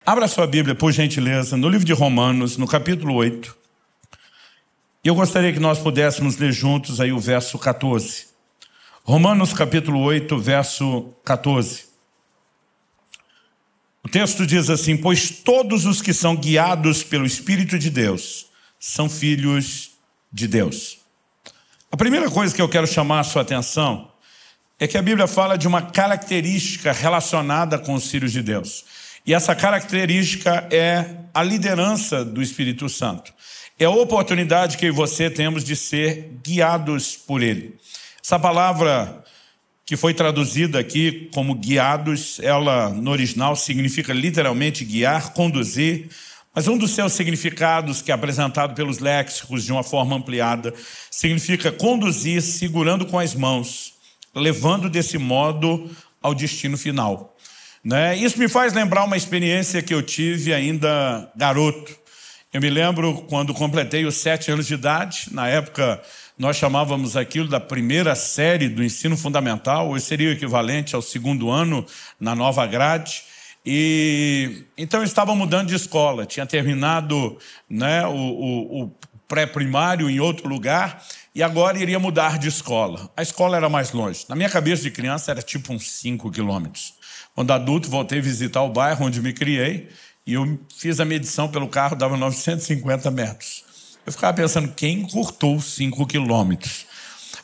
Abra sua Bíblia, por gentileza, no livro de Romanos, no capítulo 8. E eu gostaria que nós pudéssemos ler juntos aí o verso 14. Romanos, capítulo 8, verso 14. O texto diz assim: pois todos os que são guiados pelo Espírito de Deus são filhos de Deus. A primeira coisa que eu quero chamar a sua atenção é que a Bíblia fala de uma característica relacionada com os filhos de Deus. E essa característica é a liderança do Espírito Santo. É a oportunidade que eu e você temos de ser guiados por Ele. Essa palavra que foi traduzida aqui como guiados, ela no original significa literalmente guiar, conduzir, mas um dos seus significados, que é apresentado pelos léxicos de uma forma ampliada, significa conduzir segurando com as mãos, levando desse modo ao destino final. Isso me faz lembrar uma experiência que eu tive ainda garoto. Eu me lembro quando completei os 7 anos de idade. Na época, nós chamávamos aquilo da primeira série do ensino fundamental. Hoje seria o equivalente ao 2º ano na nova grade. Então, eu estava mudando de escola. Tinha terminado o pré-primário em outro lugar e agora iria mudar de escola. A escola era mais longe. Na minha cabeça de criança, era tipo uns 5 quilômetros. Quando adulto, voltei a visitar o bairro onde me criei e eu fiz a medição pelo carro, dava 950 metros. Eu ficava pensando, quem encurtou 5 quilômetros?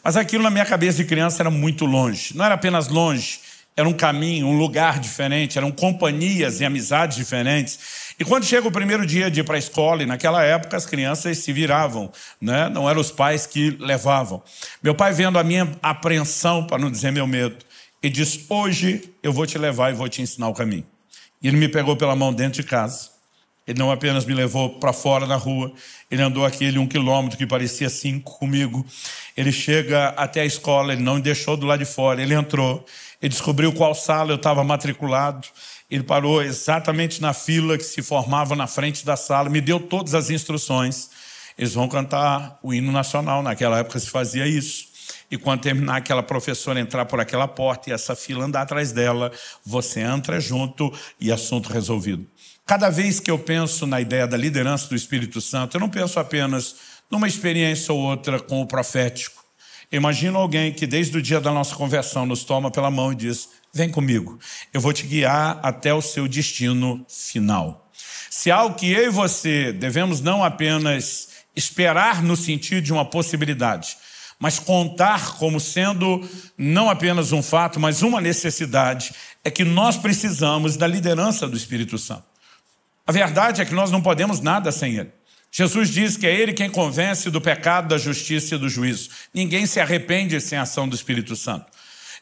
Mas aquilo na minha cabeça de criança era muito longe. Não era apenas longe, era um caminho, um lugar diferente, eram companhias e amizades diferentes. E quando chega o primeiro dia de ir para a escola, e naquela época as crianças se viravam, não eram os pais que levavam. Meu pai, vendo a minha apreensão, para não dizer meu medo, e disse: hoje eu vou te levar e vou te ensinar o caminho. E ele me pegou pela mão dentro de casa. Ele não apenas me levou para fora na rua, ele andou aquele 1 quilômetro que parecia 5 comigo. Ele chega até a escola, ele não me deixou do lado de fora, ele entrou, ele descobriu qual sala eu estava matriculado, ele parou exatamente na fila que se formava na frente da sala, me deu todas as instruções. Eles vão cantar o hino nacional, naquela época se fazia isso. E quando terminar, aquela professora entrar por aquela porta e essa fila andar atrás dela, você entra junto e assunto resolvido. Cada vez que eu penso na ideia da liderança do Espírito Santo, eu não penso apenas numa experiência ou outra com o profético. Imagino alguém que desde o dia da nossa conversão nos toma pela mão e diz: vem comigo, eu vou te guiar até o seu destino final. Se há algo que eu e você devemos não apenas esperar no sentido de uma possibilidade, mas contar como sendo não apenas um fato, mas uma necessidade, é que nós precisamos da liderança do Espírito Santo. A verdade é que nós não podemos nada sem Ele. Jesus diz que é Ele quem convence do pecado, da justiça e do juízo. Ninguém se arrepende sem a ação do Espírito Santo.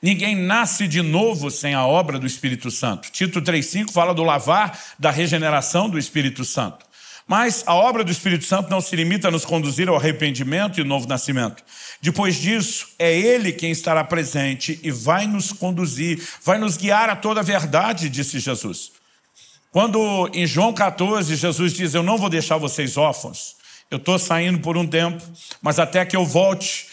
Ninguém nasce de novo sem a obra do Espírito Santo. Tito 3,5 fala do lavar, da regeneração do Espírito Santo. Mas a obra do Espírito Santo não se limita a nos conduzir ao arrependimento e novo nascimento. Depois disso, é Ele quem estará presente e vai nos conduzir, vai nos guiar a toda a verdade, disse Jesus. Quando em João 14, Jesus diz: eu não vou deixar vocês órfãos, eu estou saindo por um tempo, mas até que eu volte,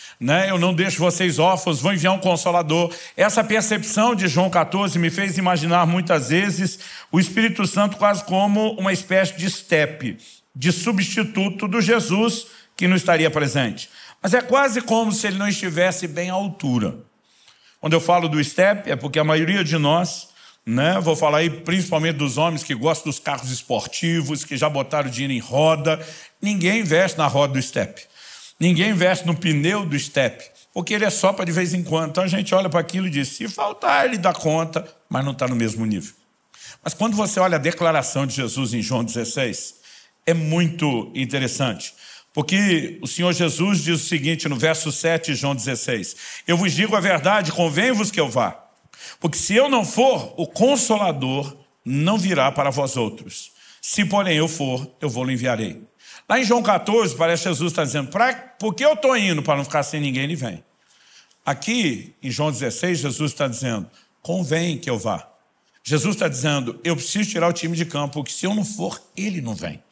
eu não deixo vocês órfãos, vou enviar um Consolador. Essa percepção de João 14 me fez imaginar muitas vezes o Espírito Santo quase como uma espécie de estepe, de substituto do Jesus que não estaria presente. Mas é quase como se ele não estivesse bem à altura. Quando eu falo do estepe, é porque a maioria de nós, vou falar aí principalmente dos homens que gostam dos carros esportivos, que já botaram o dinheiro em roda, ninguém investe na roda do estepe. Ninguém investe no pneu do estepe, porque ele é só para de vez em quando. Então a gente olha para aquilo e diz: se faltar, ele dá conta, mas não está no mesmo nível. Mas quando você olha a declaração de Jesus em João 16, é muito interessante. Porque o Senhor Jesus diz o seguinte no verso 7 de João 16: eu vos digo a verdade, convém-vos que eu vá. Porque se eu não for, o Consolador não virá para vós outros. Se porém eu for, eu vou-lhe enviarei. Lá em João 14, parece que Jesus está dizendo: porque eu estou indo para não ficar sem ninguém, ele vem. Aqui, em João 16, Jesus está dizendo: convém que eu vá. Jesus está dizendo: eu preciso tirar o time de campo, porque se eu não for, ele não vem.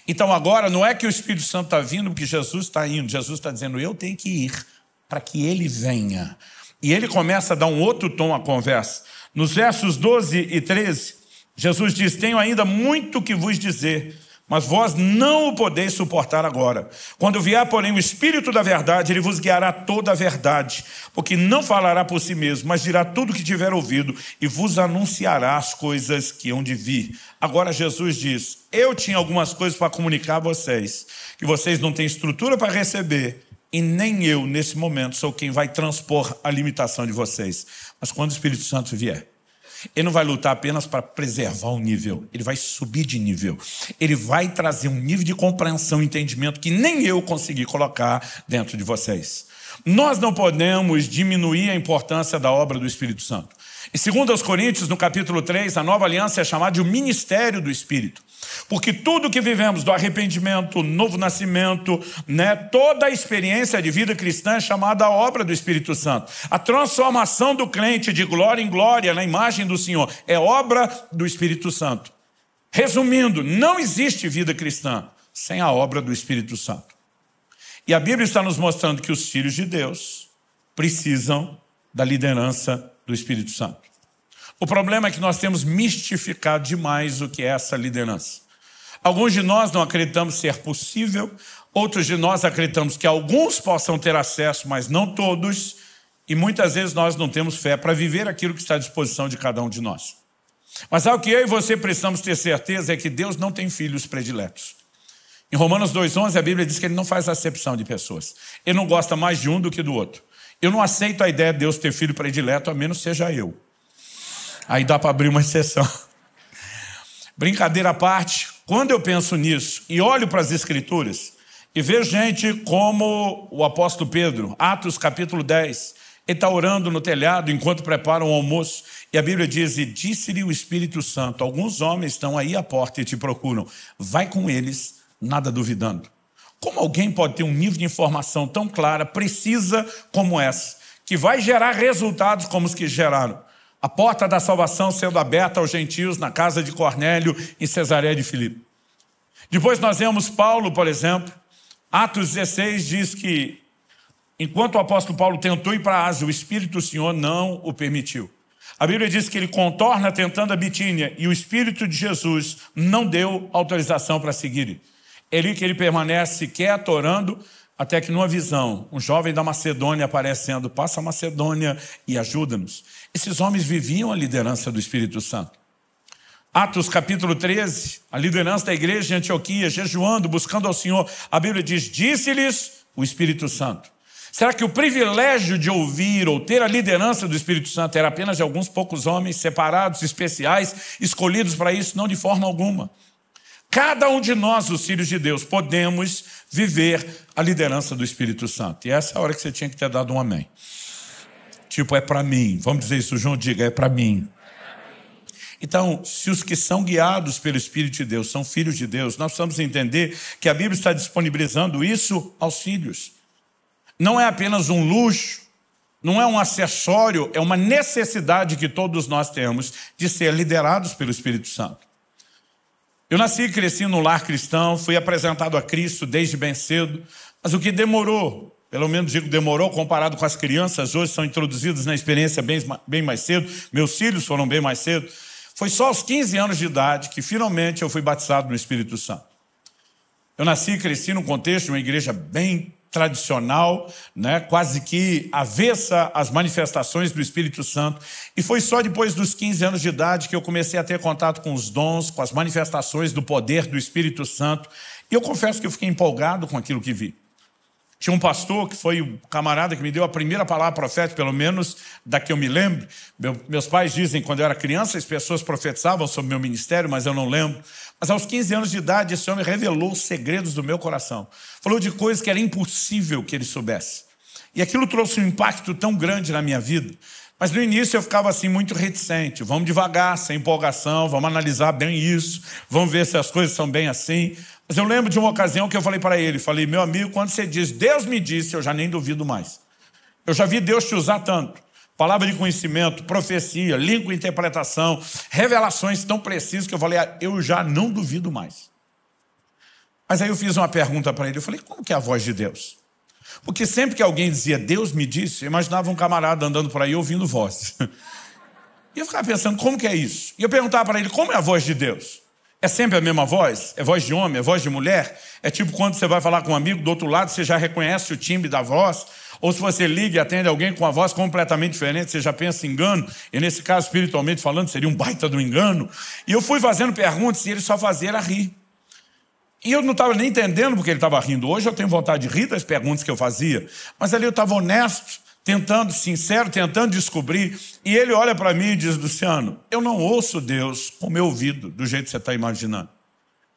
Então agora não é que o Espírito Santo está vindo porque Jesus está indo. Jesus está dizendo: eu tenho que ir para que ele venha. E ele começa a dar um outro tom à conversa. Nos versos 12 e 13, Jesus diz: tenho ainda muito que vos dizer, mas vós não o podeis suportar agora. Quando vier, porém, o Espírito da verdade, ele vos guiará toda a verdade, porque não falará por si mesmo, mas dirá tudo o que tiver ouvido e vos anunciará as coisas que hão de vir. Agora Jesus diz: eu tinha algumas coisas para comunicar a vocês, que vocês não têm estrutura para receber, e nem eu, nesse momento, sou quem vai transpor a limitação de vocês. Mas quando o Espírito Santo vier, ele não vai lutar apenas para preservar o nível, ele vai subir de nível. Ele vai trazer um nível de compreensão e entendimento que nem eu consegui colocar dentro de vocês. Nós não podemos diminuir a importância da obra do Espírito Santo. Em 2 Coríntios, no capítulo 3, a nova aliança é chamada de o ministério do Espírito. Porque tudo que vivemos do arrependimento, novo nascimento, toda a experiência de vida cristã é chamada a obra do Espírito Santo. A transformação do crente de glória em glória na imagem do Senhor é obra do Espírito Santo. Resumindo, não existe vida cristã sem a obra do Espírito Santo. E a Bíblia está nos mostrando que os filhos de Deus precisam da liderança do Espírito Santo. O problema é que nós temos mistificado demais o que é essa liderança. Alguns de nós não acreditamos ser possível, outros de nós acreditamos que alguns possam ter acesso, mas não todos, e muitas vezes nós não temos fé para viver aquilo que está à disposição de cada um de nós. Mas algo que eu e você precisamos ter certeza é que Deus não tem filhos prediletos. Em Romanos 2,11 a Bíblia diz que ele não faz acepção de pessoas. Ele não gosta mais de um do que do outro. Eu não aceito a ideia de Deus ter filho predileto, a menos seja eu. Aí dá para abrir uma exceção. Brincadeira à parte, quando eu penso nisso e olho para as Escrituras e vejo gente como o apóstolo Pedro, Atos capítulo 10, ele está orando no telhado enquanto preparam o almoço e a Bíblia diz: e disse-lhe o Espírito Santo, alguns homens estão aí à porta e te procuram, vai com eles, nada duvidando. Como alguém pode ter um nível de informação tão clara, precisa como essa, que vai gerar resultados como os que geraram? A porta da salvação sendo aberta aos gentios na casa de Cornélio, em Cesareia de Filipe. Depois nós vemos Paulo, por exemplo. Atos 16 diz que, enquanto o apóstolo Paulo tentou ir para a Ásia, o Espírito do Senhor não o permitiu. A Bíblia diz que ele contorna tentando a Bitínia, e o Espírito de Jesus não deu autorização para seguir. É ali que ele permanece quieto, orando, até que numa visão, um jovem da Macedônia aparecendo: passa a Macedônia e ajuda-nos. Esses homens viviam a liderança do Espírito Santo. Atos capítulo 13, a liderança da igreja de Antioquia, jejuando, buscando ao Senhor. A Bíblia diz: disse-lhes o Espírito Santo. Será que o privilégio de ouvir ou ter a liderança do Espírito Santo era apenas de alguns poucos homens separados, especiais, escolhidos para isso? Não, de forma alguma. Cada um de nós, os filhos de Deus, podemos viver a liderança do Espírito Santo. E essa é a hora que você tinha que ter dado um amém. Tipo, é para mim. Vamos dizer isso, João, diga, é para mim. Então, se os que são guiados pelo Espírito de Deus são filhos de Deus, nós precisamos entender que a Bíblia está disponibilizando isso aos filhos. Não é apenas um luxo, não é um acessório, é uma necessidade que todos nós temos de ser liderados pelo Espírito Santo. Eu nasci e cresci num lar cristão, fui apresentado a Cristo desde bem cedo, mas o que demorou, pelo menos digo demorou, comparado com as crianças, hoje são introduzidas na experiência bem mais cedo, meus filhos foram bem mais cedo, foi só aos 15 anos de idade que finalmente eu fui batizado no Espírito Santo. Eu nasci e cresci num contexto de uma igreja bem tradicional, quase que avessa às manifestações do Espírito Santo. E foi só depois dos 15 anos de idade que eu comecei a ter contato com os dons, com as manifestações do poder do Espírito Santo. E eu confesso que eu fiquei empolgado com aquilo que vi. Tinha um pastor que foi o camarada que me deu a primeira palavra profética, pelo menos da que eu me lembro. Meus pais dizem que quando eu era criança as pessoas profetizavam sobre meu ministério, mas eu não lembro. Mas aos 15 anos de idade esse homem revelou os segredos do meu coração. Falou de coisas que era impossível que ele soubesse. E aquilo trouxe um impacto tão grande na minha vida. Mas no início eu ficava assim muito reticente. Vamos devagar, sem empolgação, vamos analisar bem isso, vamos ver se as coisas são bem assim. Mas eu lembro de uma ocasião que eu falei para ele, falei: meu amigo, quando você diz Deus me disse, eu já nem duvido mais. Eu já vi Deus te usar tanto. Palavra de conhecimento, profecia, língua e interpretação, revelações tão precisas que eu falei: eu já não duvido mais. Mas aí eu fiz uma pergunta para ele, eu falei: como que é a voz de Deus? Porque sempre que alguém dizia Deus me disse, eu imaginava um camarada andando por aí ouvindo vozes. E eu ficava pensando, como que é isso? E eu perguntava para ele, como é a voz de Deus? É sempre a mesma voz? É voz de homem? É voz de mulher? É tipo quando você vai falar com um amigo do outro lado, você já reconhece o timbre da voz? Ou se você liga e atende alguém com uma voz completamente diferente, você já pensa em engano? E nesse caso, espiritualmente falando, seria um baita do engano. E eu fui fazendo perguntas e ele só fazia era rir. E eu não estava nem entendendo porque ele estava rindo. Hoje eu tenho vontade de rir das perguntas que eu fazia. Mas ali eu estava honesto, tentando, sincero, tentando descobrir. E ele olha para mim e diz, Luciano, eu não ouço Deus com o meu ouvido, do jeito que você está imaginando.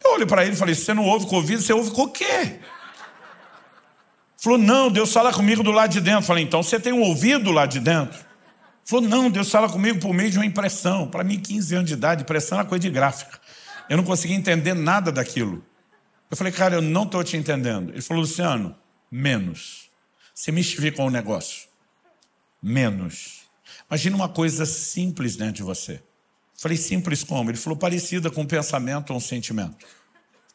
Eu olho para ele e falei, se você não ouve com o ouvido, você ouve com o quê? Falou, não, Deus fala comigo do lado de dentro. Falei, então você tem um ouvido lá de dentro? Falou, não, Deus fala comigo por meio de uma impressão. Para mim, 15 anos de idade, impressão é coisa de gráfica. Eu não conseguia entender nada daquilo. Eu falei, cara, eu não estou te entendendo. Ele falou, Luciano, menos. Você mistificou o negócio. Menos. Imagina uma coisa simples dentro de você. Eu falei, simples como? Ele falou, parecida com um pensamento ou um sentimento.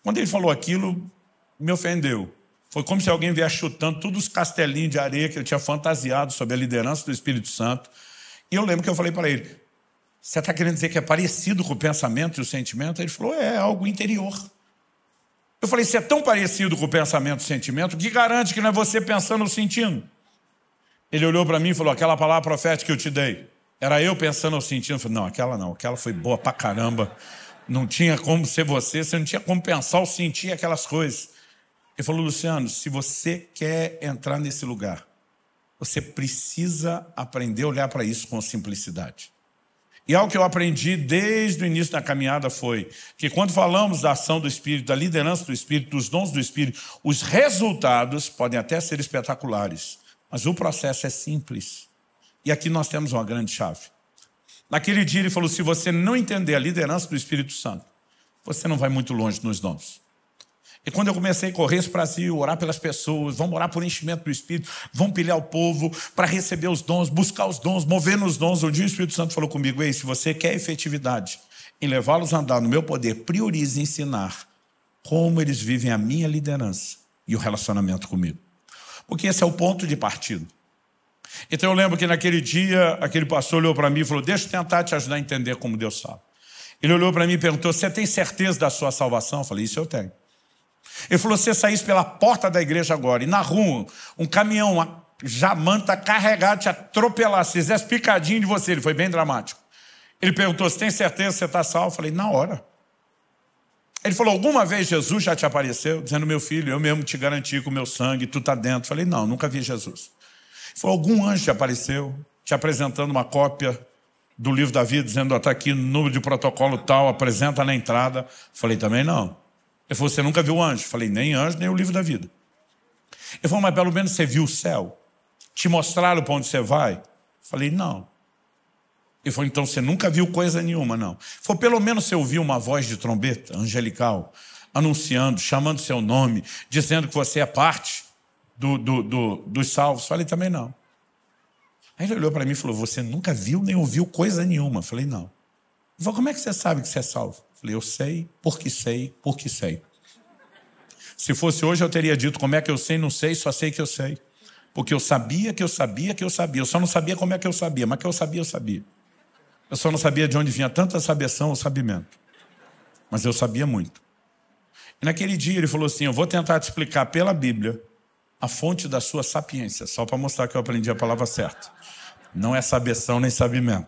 Quando ele falou aquilo, me ofendeu. Foi como se alguém viesse chutando todos os castelinhos de areia que eu tinha fantasiado sobre a liderança do Espírito Santo. E eu lembro que eu falei para ele, você está querendo dizer que é parecido com o pensamento e o sentimento? Ele falou, é algo interior. Eu falei, se é tão parecido com o pensamento e o sentimento, que garante que não é você pensando ou sentindo? Ele olhou para mim e falou, aquela palavra profética que eu te dei, era eu pensando ou sentindo? Eu falei, não, aquela foi boa pra caramba. Não tinha como ser você não tinha como pensar ou sentir aquelas coisas. Ele falou, Luciano, se você quer entrar nesse lugar, você precisa aprender a olhar para isso com simplicidade. E algo que eu aprendi desde o início da caminhada foi que quando falamos da ação do Espírito, da liderança do Espírito, dos dons do Espírito, os resultados podem até ser espetaculares, mas o processo é simples. E aqui nós temos uma grande chave. Naquele dia ele falou, se você não entender a liderança do Espírito Santo, você não vai muito longe nos dons. E quando eu comecei a correr esse Brasil, orar pelas pessoas, vamos orar por enchimento do Espírito, vamos pilhar o povo para receber os dons, buscar os dons, mover nos dons. Um dia o Espírito Santo falou comigo, ei, se você quer efetividade em levá-los a andar no meu poder, priorize ensinar como eles vivem a minha liderança e o relacionamento comigo. Porque esse é o ponto de partida. Então eu lembro que naquele dia, aquele pastor olhou para mim e falou, deixa eu tentar te ajudar a entender como Deus sabe. Ele olhou para mim e perguntou, você tem certeza da sua salvação? Eu falei, isso eu tenho. Ele falou, se você saísse pela porta da igreja agora e na rua, um caminhão, uma jamanta carregado te atropelar, se fizesse picadinho de você, ele foi bem dramático. Ele perguntou, você tem certeza que você está salvo? Eu falei, na hora. Ele falou, alguma vez Jesus já te apareceu? Dizendo, meu filho, eu mesmo te garanti com o meu sangue, tu está dentro. Eu falei, não, nunca vi Jesus. Ele falou, algum anjo te apareceu, te apresentando uma cópia do livro da vida, dizendo, está aqui no número de protocolo tal, apresenta na entrada. Eu falei, também não. Ele falou, você nunca viu anjo? Eu falei, nem anjo, nem o livro da vida. Ele falou, mas pelo menos você viu o céu? Te mostraram para onde você vai? Eu falei, não. Ele falou, então você nunca viu coisa nenhuma, não. Ele falou, pelo menos você ouviu uma voz de trombeta angelical, anunciando, chamando seu nome, dizendo que você é parte dos salvos? Eu falei, também não. Aí ele olhou para mim e falou, você nunca viu nem ouviu coisa nenhuma? Eu falei, não. Ele falou, como é que você sabe que você é salvo? Eu falei, eu sei, porque sei, porque sei. Se fosse hoje eu teria dito como é que eu sei, não sei, só sei que eu sei. Porque eu sabia que eu sabia que eu sabia. Eu só não sabia como é que eu sabia, mas que eu sabia, eu sabia. Eu só não sabia de onde vinha tanta sabeção ou sabimento. Mas eu sabia muito. E naquele dia ele falou assim, eu vou tentar te explicar pela Bíblia a fonte da sua sapiência, só para mostrar que eu aprendi a palavra certa. Não é sabeção nem sabimento.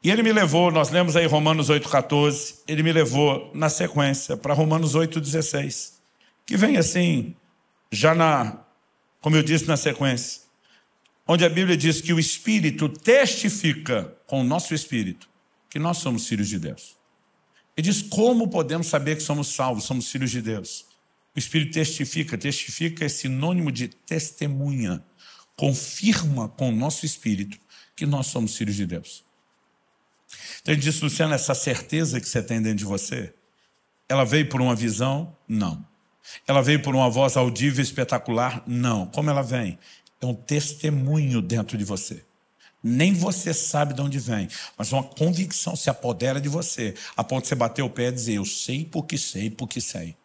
E ele me levou, nós lemos aí Romanos 8,14, ele me levou na sequência para Romanos 8,16, que vem assim, como eu disse, na sequência, onde a Bíblia diz que o Espírito testifica com o nosso Espírito que nós somos filhos de Deus. E diz como podemos saber que somos salvos, somos filhos de Deus. O Espírito testifica é sinônimo de testemunha, confirma com o nosso Espírito que nós somos filhos de Deus. Então ele disse, Luciano, essa certeza que você tem dentro de você, ela veio por uma visão? Não. Ela veio por uma voz audível espetacular? Não. Como ela vem? É um testemunho dentro de você. Nem você sabe de onde vem, mas uma convicção se apodera de você, a ponto de você bater o pé e dizer, eu sei porque sei, porque sei.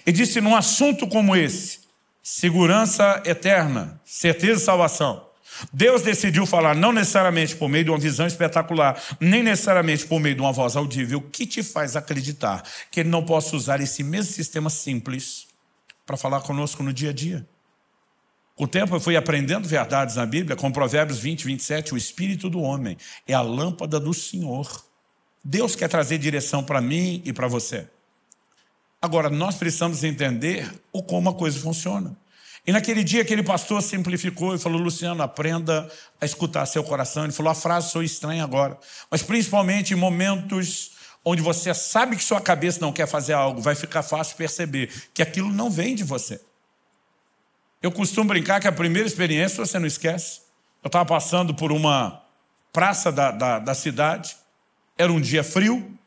Ele disse, num assunto como esse, segurança eterna, certeza de salvação, Deus decidiu falar não necessariamente por meio de uma visão espetacular, nem necessariamente por meio de uma voz audível, o que te faz acreditar que Ele não possa usar esse mesmo sistema simples para falar conosco no dia a dia? Com o tempo eu fui aprendendo verdades na Bíblia, com Provérbios 20, 27, o espírito do homem é a lâmpada do Senhor. Deus quer trazer direção para mim e para você. Agora, nós precisamos entender como a coisa funciona. E naquele dia, aquele pastor simplificou e falou: Luciano, aprenda a escutar seu coração. Ele falou: a frase sou estranha agora, mas principalmente em momentos onde você sabe que sua cabeça não quer fazer algo, vai ficar fácil perceber que aquilo não vem de você. Eu costumo brincar que a primeira experiência você não esquece. Eu estava passando por uma praça da cidade, era um dia frio,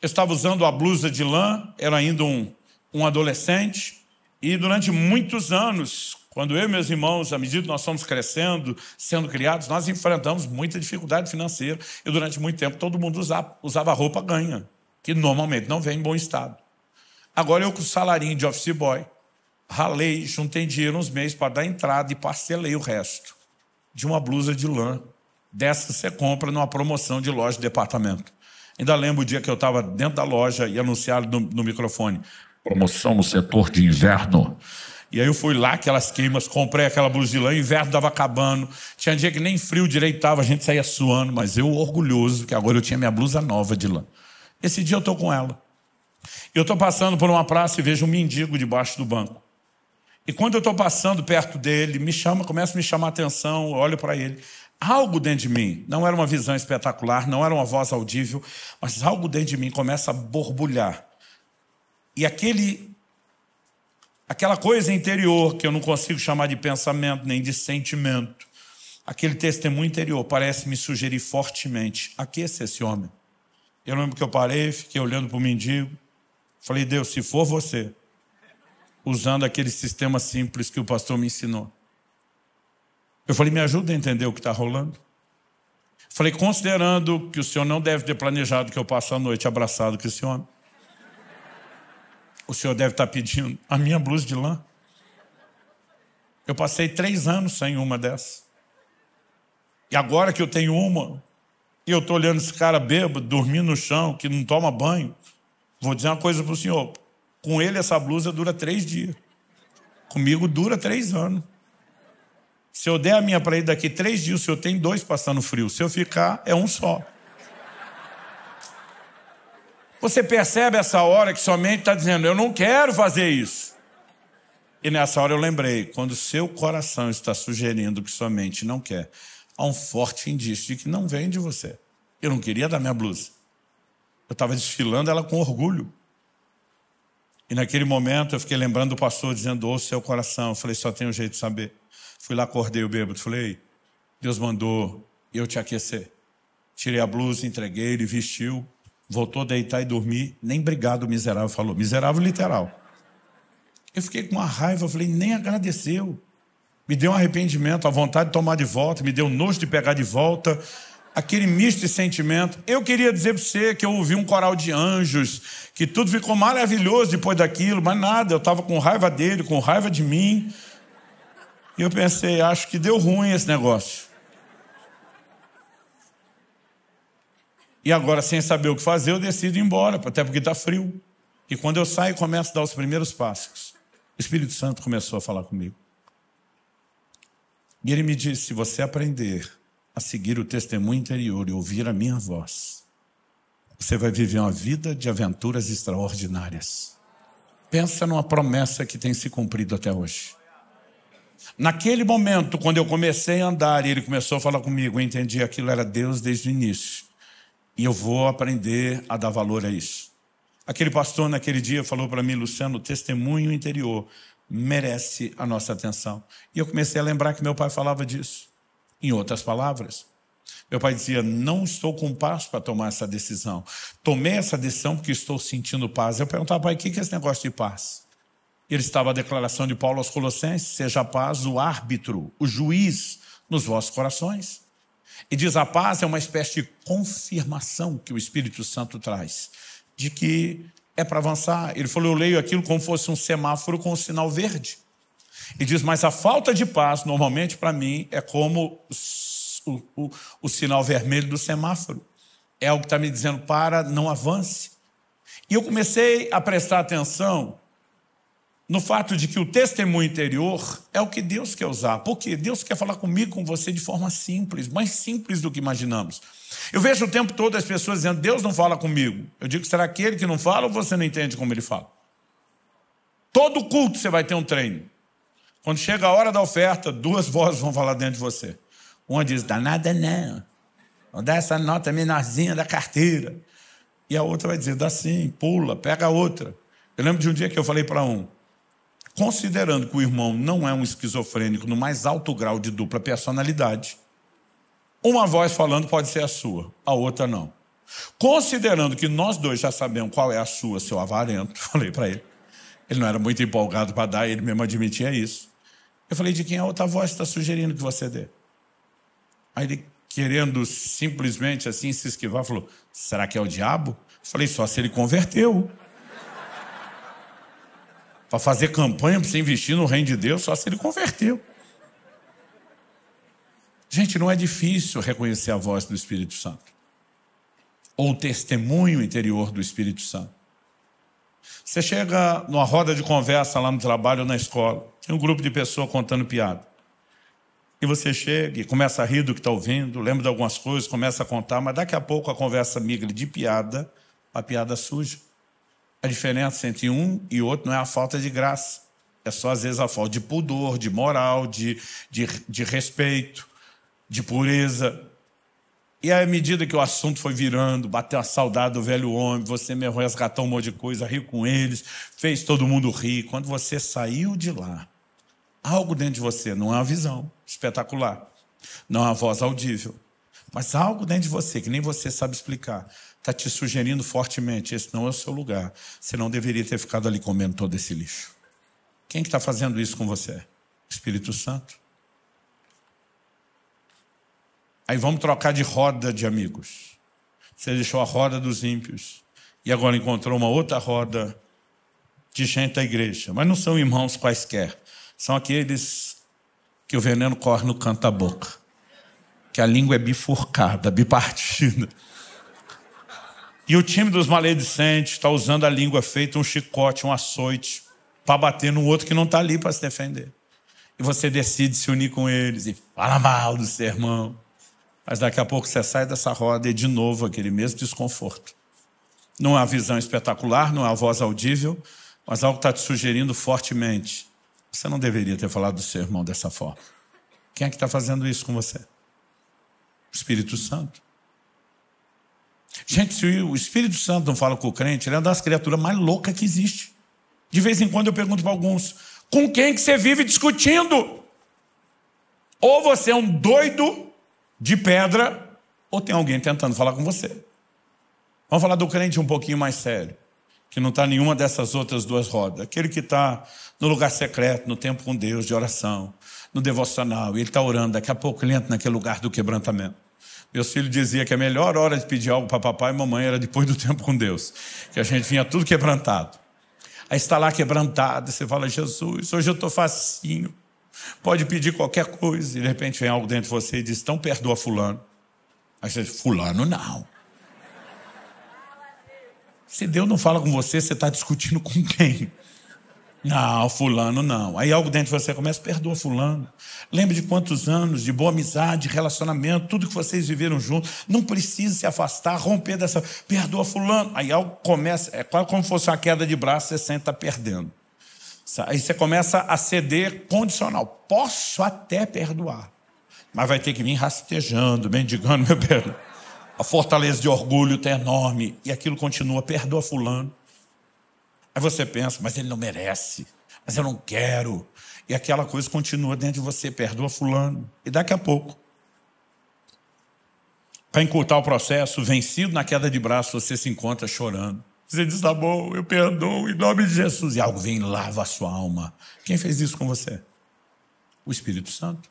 eu estava usando a blusa de lã, era ainda um adolescente, e durante muitos anos, quando eu e meus irmãos, à medida que nós fomos crescendo, sendo criados, nós enfrentamos muita dificuldade financeira, e durante muito tempo todo mundo usava roupa ganha, que normalmente não vem em bom estado. Agora eu com o salarinho de office boy, ralei, juntei dinheiro uns meses para dar entrada e parcelei o resto de uma blusa de lã, dessa que você compra numa promoção de loja de departamento. Ainda lembro o dia que eu estava dentro da loja e anunciaram no microfone: promoção no setor de inverno. E aí eu fui lá, aquelas queimas, comprei aquela blusa de lã, o inverno estava acabando. Tinha dia que nem frio direito estava, a gente saía suando, mas eu orgulhoso, que agora eu tinha minha blusa nova de lã. Esse dia eu estou com ela. Eu estou passando por uma praça e vejo um mendigo debaixo do banco. E quando eu estou passando perto dele, começa a me chamar a atenção, eu olho para ele. Algo dentro de mim, não era uma visão espetacular, não era uma voz audível, mas algo dentro de mim começa a borbulhar. E aquela coisa interior, que eu não consigo chamar de pensamento nem de sentimento, aquele testemunho interior parece me sugerir fortemente: aqueça esse homem. Eu lembro que eu parei, fiquei olhando para o mendigo, falei: Deus, se for você, usando aquele sistema simples que o pastor me ensinou, eu falei: me ajuda a entender o que está rolando. Falei: considerando que o senhor não deve ter planejado que eu passe a noite abraçado com esse homem, o senhor deve estar pedindo a minha blusa de lã. Eu passei 3 anos sem uma dessa. E agora que eu tenho uma, e eu estou olhando esse cara bêbado, dormindo no chão, que não toma banho, vou dizer uma coisa para o senhor: com ele essa blusa dura 3 dias. Comigo dura 3 anos. Se eu der a minha para ele daqui 3 dias, o senhor tem 2 passando frio. Se eu ficar, é um só. Você percebe essa hora que sua mente está dizendo: eu não quero fazer isso. E nessa hora eu lembrei: quando seu coração está sugerindo que sua mente não quer, há um forte indício de que não vem de você. Eu não queria dar minha blusa. Eu estava desfilando ela com orgulho. E naquele momento eu fiquei lembrando do pastor dizendo: ouça seu coração. Eu falei: só tem um jeito de saber. Fui lá, acordei o bêbado. Falei: Deus mandou eu te aquecer. Tirei a blusa, entreguei, ele vestiu. Voltou a deitar e dormir. Nem obrigado, o miserável falou. Miserável literal. Eu fiquei com uma raiva, eu falei: nem agradeceu. Me deu um arrependimento, a vontade de tomar de volta, me deu nojo de pegar de volta. Aquele misto de sentimento. Eu queria dizer para você que eu ouvi um coral de anjos, que tudo ficou maravilhoso depois daquilo, mas nada, eu estava com raiva dele, com raiva de mim. E eu pensei: acho que deu ruim esse negócio. E agora, sem saber o que fazer, eu decido ir embora, até porque está frio. E quando eu saio e começo a dar os primeiros passos, o Espírito Santo começou a falar comigo. E ele me disse: se você aprender a seguir o testemunho interior e ouvir a minha voz, você vai viver uma vida de aventuras extraordinárias. Pensa numa promessa que tem se cumprido até hoje. Naquele momento, quando eu comecei a andar e ele começou a falar comigo, eu entendi que aquilo era Deus desde o início. E eu vou aprender a dar valor a isso. Aquele pastor naquele dia falou para mim: Luciano, o testemunho interior merece a nossa atenção. E eu comecei a lembrar que meu pai falava disso. Em outras palavras, meu pai dizia: não estou com paz para tomar essa decisão. Tomei essa decisão porque estou sentindo paz. Eu perguntava: pai, o que é esse negócio de paz? Ele estava a declaração de Paulo aos Colossenses: seja a paz o árbitro, o juiz nos vossos corações. E diz: a paz é uma espécie de confirmação que o Espírito Santo traz, de que é para avançar. Ele falou: eu leio aquilo como fosse um semáforo com um sinal verde. E diz, mas a falta de paz, normalmente, para mim, é como o sinal vermelho do semáforo. É algo que está me dizendo, para, não avance. E eu comecei a prestar atenção no fato de que o testemunho interior é o que Deus quer usar. Porque Deus quer falar comigo, com você, de forma simples, mais simples do que imaginamos. Eu vejo o tempo todo as pessoas dizendo, Deus não fala comigo. Eu digo, será aquele que não fala ou você não entende como ele fala? Todo culto você vai ter um treino. Quando chega a hora da oferta, 2 vozes vão falar dentro de você. Uma diz, dá nada não. Vou dar essa nota menorzinha da carteira. E a outra vai dizer, dá sim, pula, pega a outra. Eu lembro de um dia que eu falei para um, considerando que o irmão não é um esquizofrênico no mais alto grau de dupla personalidade, uma voz falando pode ser a sua, a outra não. Considerando que nós dois já sabemos qual é a sua, seu avarento, falei para ele. Ele não era muito empolgado para dar, ele mesmo admitia isso. Eu falei, de quem a outra voz está sugerindo que você dê? Aí ele, querendo simplesmente assim se esquivar, falou, será que é o diabo? Eu falei, só se ele converteu. Para fazer campanha, para você investir no reino de Deus, só se ele converteu. Gente, não é difícil reconhecer a voz do Espírito Santo. Ou o testemunho interior do Espírito Santo. Você chega numa roda de conversa lá no trabalho ou na escola, tem um grupo de pessoas contando piada. E você chega e começa a rir do que está ouvindo, lembra de algumas coisas, começa a contar, mas daqui a pouco a conversa migra de piada a piada suja. A diferença entre um e outro não é a falta de graça. É só, às vezes, a falta de pudor, de moral, de respeito, de pureza. E à medida que o assunto foi virando, bateu a saudade do velho homem, você mesmo resgatou um monte de coisa, riu com eles, fez todo mundo rir. Quando você saiu de lá, algo dentro de você, não é uma visão espetacular, não é uma voz audível, mas algo dentro de você, que nem você sabe explicar, está te sugerindo fortemente, esse não é o seu lugar. Você não deveria ter ficado ali comendo todo esse lixo. Quem que está fazendo isso com você? O Espírito Santo. Aí vamos trocar de roda de amigos. Você deixou a roda dos ímpios e agora encontrou uma outra roda de gente da igreja. Mas não são irmãos quaisquer. São aqueles que o veneno corre no canto da boca. Que a língua é bifurcada, bipartida. E o time dos maledicentes está usando a língua feita um chicote, um açoite, para bater no outro que não está ali para se defender. E você decide se unir com eles e fala mal do seu irmão. Mas daqui a pouco você sai dessa roda e de novo aquele mesmo desconforto. Não é uma visão espetacular, não é uma voz audível, mas algo está te sugerindo fortemente. Você não deveria ter falado do seu irmão dessa forma. Quem é que está fazendo isso com você? O Espírito Santo. Gente, se o Espírito Santo não fala com o crente, ele é uma das criaturas mais loucas que existe. De vez em quando eu pergunto para alguns, com quem que você vive discutindo? Ou você é um doido de pedra, ou tem alguém tentando falar com você. Vamos falar do crente um pouquinho mais sério, que não está em nenhuma dessas outras 2 rodas. Aquele que está no lugar secreto, no tempo com Deus, de oração, no devocional, e ele está orando, daqui a pouco ele entra naquele lugar do quebrantamento. Meus filhos diziam que a melhor hora de pedir algo para papai e mamãe era depois do tempo com Deus, que a gente vinha tudo quebrantado. Aí está lá quebrantado, você fala, Jesus, hoje eu estou facinho, pode pedir qualquer coisa, e de repente vem algo dentro de você e diz, então perdoa fulano. Aí você diz, fulano não. Se Deus não fala com você, você está discutindo com quem? Não, fulano não. Aí algo dentro de você começa, perdoa fulano. Lembre de quantos anos de boa amizade, relacionamento, tudo que vocês viveram juntos. Não precisa se afastar, romper dessa, perdoa fulano. Aí algo começa, é quase como se fosse uma queda de braço, você senta perdendo. Aí você começa a ceder condicional. Posso até perdoar, mas vai ter que vir rastejando, mendigando meu perdão. A fortaleza de orgulho está enorme e aquilo continua, perdoa fulano. Aí você pensa, mas ele não merece, mas eu não quero. E aquela coisa continua dentro de você, perdoa fulano. E daqui a pouco, para encurtar o processo, vencido na queda de braço, você se encontra chorando. Você diz, tá bom, eu perdoo em nome de Jesus. E algo vem e lava a sua alma. Quem fez isso com você? O Espírito Santo.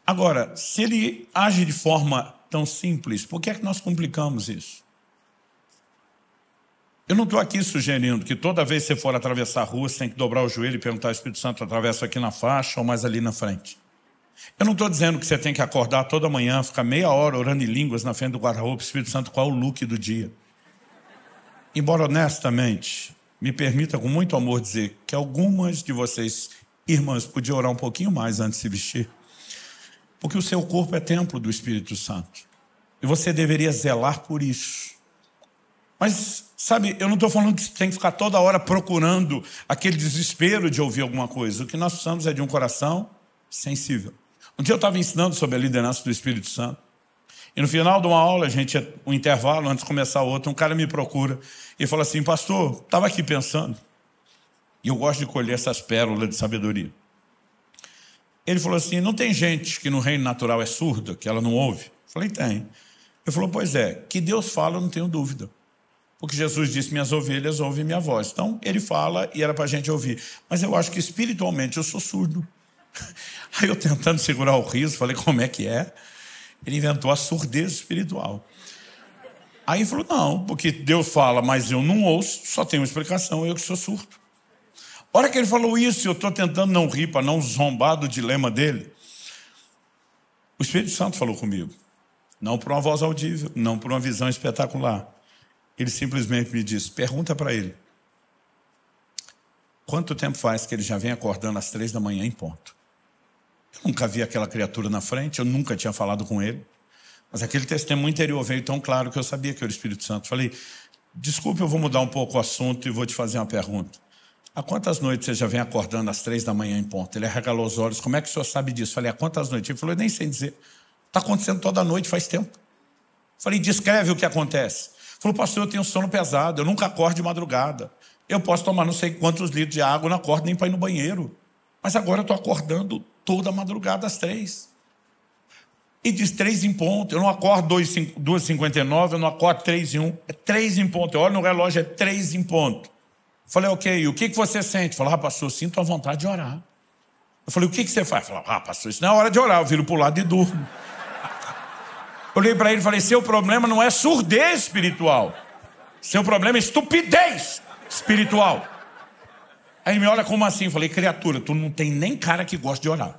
Agora, se ele age de forma tão simples, por que é que nós complicamos isso? Eu não estou aqui sugerindo que toda vez que você for atravessar a rua, você tem que dobrar o joelho e perguntar ao Espírito Santo, atravessa aqui na faixa ou mais ali na frente. Eu não estou dizendo que você tem que acordar toda manhã, ficar meia hora orando em línguas na frente do guarda-roupa, Espírito Santo, qual é o look do dia. Embora honestamente, me permita com muito amor dizer que algumas de vocês, irmãs, podiam orar um pouquinho mais antes de se vestir. Porque o seu corpo é templo do Espírito Santo. E você deveria zelar por isso. Mas, sabe, eu não estou falando que você tem que ficar toda hora procurando aquele desespero de ouvir alguma coisa. O que nós precisamos é de um coração sensível. Um dia eu estava ensinando sobre a liderança do Espírito Santo. E no final de uma aula, um intervalo, antes de começar outra, um cara me procura e fala assim, pastor, estava aqui pensando. E eu gosto de colher essas pérolas de sabedoria. Ele falou assim, não tem gente que no reino natural é surda, que ela não ouve? Eu falei, tem. Ele falou, pois é, que Deus fala, eu não tenho dúvida. Porque Jesus disse, minhas ovelhas ouvem minha voz. Então, ele fala e era para a gente ouvir. Mas eu acho que espiritualmente eu sou surdo. Aí eu tentando segurar o riso, falei, como é que é? Ele inventou a surdez espiritual. Aí ele falou, não, porque Deus fala, mas eu não ouço, só tem uma explicação, eu que sou surdo. A hora que ele falou isso, eu estou tentando não rir, para não zombar do dilema dele. O Espírito Santo falou comigo. Não por uma voz audível, não por uma visão espetacular. Ele simplesmente me disse, pergunta para ele. Quanto tempo faz que ele já vem acordando às 3 da manhã em ponto? Eu nunca vi aquela criatura na frente, eu nunca tinha falado com ele. Mas aquele testemunho interior veio tão claro que eu sabia que era o Espírito Santo. Falei, desculpe, eu vou mudar um pouco o assunto e vou te fazer uma pergunta. Há quantas noites você já vem acordando às 3 da manhã em ponto? Ele arregalou os olhos, como é que o senhor sabe disso? Falei, há quantas noites? Ele falou, eu nem sei dizer. Está acontecendo toda noite, faz tempo. Falei, descreve o que acontece. Falou, pastor, eu tenho sono pesado, eu nunca acordo de madrugada. Eu posso tomar não sei quantos litros de água, eu não acordo nem para ir no banheiro. Mas agora eu estou acordando toda madrugada às 3. E diz 3 em ponto. Eu não acordo 2h59, eu não acordo 3h01. É 3 em ponto. Eu olho no relógio, é 3 em ponto. Falei, ok, o que você sente? Falei, pastor, eu sinto a vontade de orar. Eu falei, o que você faz? Falei, pastor, isso não é hora de orar, eu viro para o lado e durmo. Olhei para ele e falei, seu problema não é surdez espiritual. Seu problema é estupidez espiritual. Aí ele me olha como assim? Eu falei, criatura, tu não tem nem cara que gosta de orar.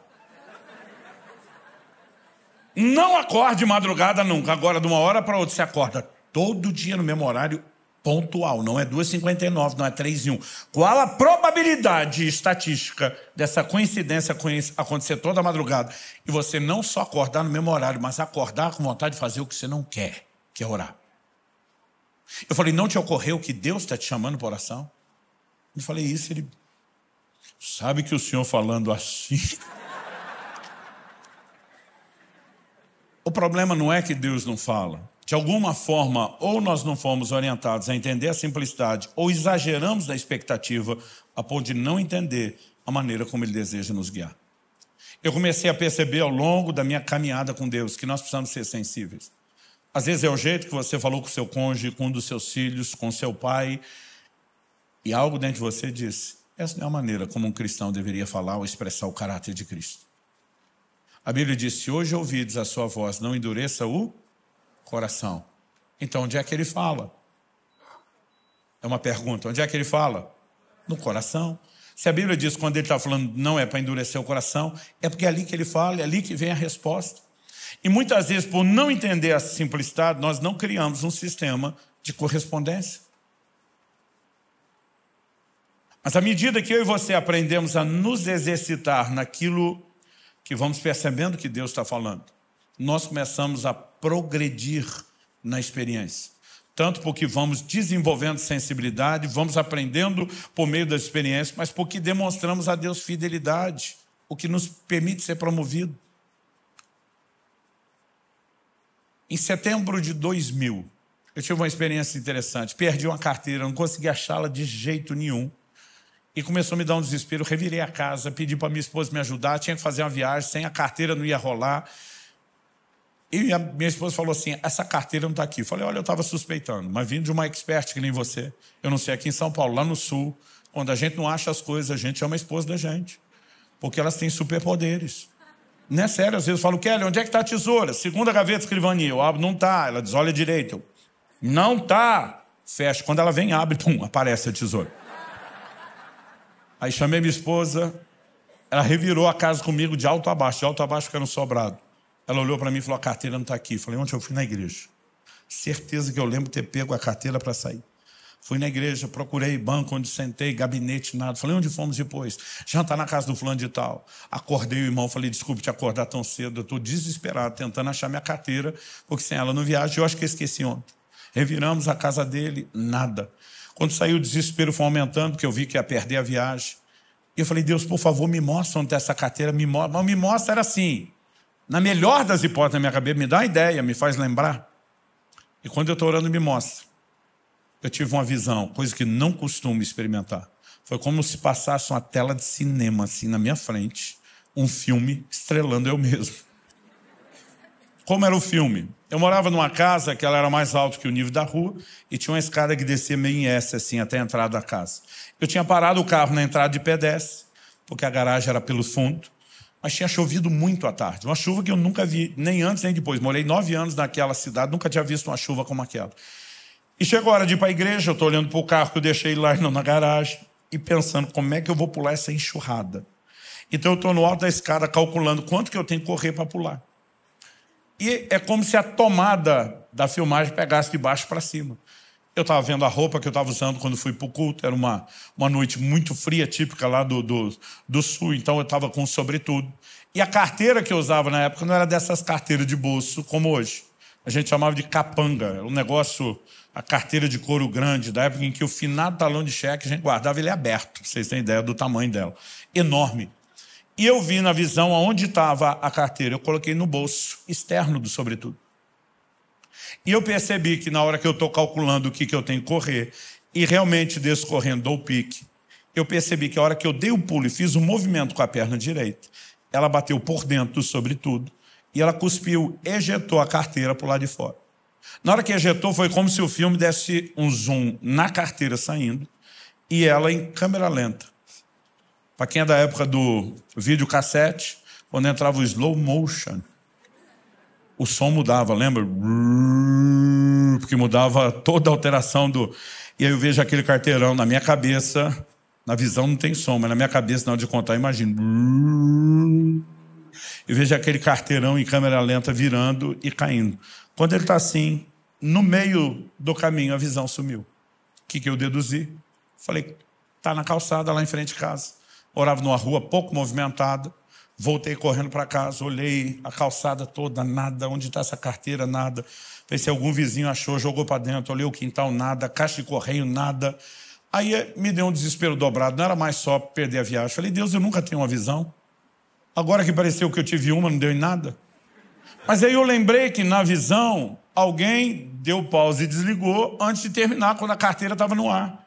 Não acorde de madrugada nunca. Agora, de uma hora para outra, você acorda todo dia no mesmo horário pontual. Não é 2h59, não é 3h01. Qual a probabilidade estatística dessa coincidência acontecer toda a madrugada e você não só acordar no mesmo horário, mas acordar com vontade de fazer o que você não quer, que é orar? Eu falei, não te ocorreu que Deus está te chamando para oração? Eu falei isso, ele... Sabe que o senhor falando assim... O problema não é que Deus não fala. De alguma forma, ou nós não fomos orientados a entender a simplicidade, ou exageramos na expectativa a ponto de não entender a maneira como Ele deseja nos guiar. Eu comecei a perceber ao longo da minha caminhada com Deus que nós precisamos ser sensíveis. Às vezes é o jeito que você falou com o seu cônjuge, com um dos seus filhos, com seu pai, e algo dentro de você disse, essa não é a maneira como um cristão deveria falar ou expressar o caráter de Cristo. A Bíblia diz, se hoje ouvides a sua voz, não endureça o coração. Então, onde é que ele fala? É uma pergunta, onde é que ele fala? No coração. Se a Bíblia diz, quando ele está falando, não é para endurecer o coração, é porque é ali que ele fala, é ali que vem a resposta. E muitas vezes, por não entender a simplicidade, nós não criamos um sistema de correspondência. Mas à medida que eu e você aprendemos a nos exercitar naquilo que vamos percebendo que Deus está falando, nós começamos a progredir na experiência. Tanto porque vamos desenvolvendo sensibilidade, vamos aprendendo por meio das experiências, mas porque demonstramos a Deus fidelidade, o que nos permite ser promovido. Em setembro de 2000, eu tive uma experiência interessante. Perdi uma carteira, não consegui achá-la de jeito nenhum. E começou a me dar um desespero, revirei a casa, pedi para minha esposa me ajudar, tinha que fazer uma viagem, sem a carteira não ia rolar. E a minha esposa falou assim, essa carteira não está aqui. Eu falei, olha, eu estava suspeitando, mas vindo de uma expert que nem você. Eu não sei, aqui em São Paulo, lá no sul, quando a gente não acha as coisas, a gente chama a esposa da gente. Porque elas têm superpoderes. Não é sério, às vezes eu falo, Kelly, onde é que está a tesoura? Segunda gaveta, escrivania. Eu abro, não está. Ela diz, olha direito. Eu, não está. fecha. Quando ela vem, abre, pum, aparece a tesoura. Aí chamei minha esposa, ela revirou a casa comigo de alto a baixo fica no sobrado. Ela olhou para mim e falou, a carteira não está aqui. Eu falei, onde eu fui? Na igreja. Certeza que eu lembro de ter pego a carteira para sair. Fui na igreja, procurei banco onde sentei, gabinete, nada. Falei, onde fomos depois? Jantar na casa do fulano de tal. Acordei o irmão, falei, desculpe te acordar tão cedo. Eu estou desesperado, tentando achar minha carteira, porque sem ela não viajo. Eu acho que eu esqueci ontem. Reviramos a casa dele, nada. Quando saiu o desespero foi aumentando, porque eu vi que ia perder a viagem. E eu falei, Deus, por favor, me mostra onde está essa carteira, me mostra. Mas me mostra era assim, na melhor das hipóteses na minha cabeça, me dá uma ideia, me faz lembrar. E quando eu estou orando, me mostra. Eu tive uma visão, coisa que não costumo experimentar. Foi como se passasse uma tela de cinema, assim, na minha frente, um filme estrelando eu mesmo. Como era o filme? Eu morava numa casa que ela era mais alta que o nível da rua e tinha uma escada que descia meio em S, assim, até a entrada da casa. Eu tinha parado o carro na entrada de pedestre, porque a garagem era pelo fundo, mas tinha chovido muito à tarde. Uma chuva que eu nunca vi, nem antes nem depois. Morei 9 anos naquela cidade, nunca tinha visto uma chuva como aquela. E chegou a hora de ir para a igreja, eu estou olhando para o carro que eu deixei lá na garagem e pensando como é que eu vou pular essa enxurrada. Então eu estou no alto da escada calculando quanto que eu tenho que correr para pular. E é como se a tomada da filmagem pegasse de baixo para cima. Eu estava vendo a roupa que eu estava usando quando fui para o culto, era uma noite muito fria, típica lá do sul, então eu estava com um sobretudo. E a carteira que eu usava na época não era dessas carteiras de bolso como hoje. A gente chamava de capanga, um negócio, a carteira de couro grande, da época em que o finado talão de cheque a gente guardava ele aberto, vocês têm ideia do tamanho dela. Enorme. E eu vi na visão aonde estava a carteira, eu coloquei no bolso externo do sobretudo. E eu percebi que na hora que eu estou calculando o que eu tenho que correr, e realmente descorrendo dou o pique, eu percebi que a hora que eu dei o pulo e fiz um movimento com a perna direita, ela bateu por dentro do sobretudo, e ela cuspiu, ejetou a carteira para o lado de fora. Na hora que ejetou, foi como se o filme desse um zoom na carteira saindo, e ela em câmera lenta. Para quem é da época do videocassete, quando entrava o slow motion, o som mudava, lembra? Porque mudava toda a alteração do... E aí eu vejo aquele carteirão na minha cabeça, na visão não tem som, mas na minha cabeça, na hora de contar, eu imagino. Eu vejo aquele carteirão em câmera lenta virando e caindo. Quando ele está assim, no meio do caminho, a visão sumiu. O que eu deduzi? Falei, está na calçada lá em frente de casa. Morava numa rua pouco movimentada. Voltei correndo para casa, olhei a calçada toda, nada. Onde está essa carteira? Nada. Pensei se algum vizinho achou, jogou para dentro. Olhei o quintal, nada. Caixa de correio, nada. Aí me deu um desespero dobrado. Não era mais só perder a viagem. Falei, Deus, eu nunca tenho uma visão. Agora que pareceu que eu tive uma, não deu em nada. Mas aí eu lembrei que na visão, alguém deu pause e desligou antes de terminar, quando a carteira estava no ar.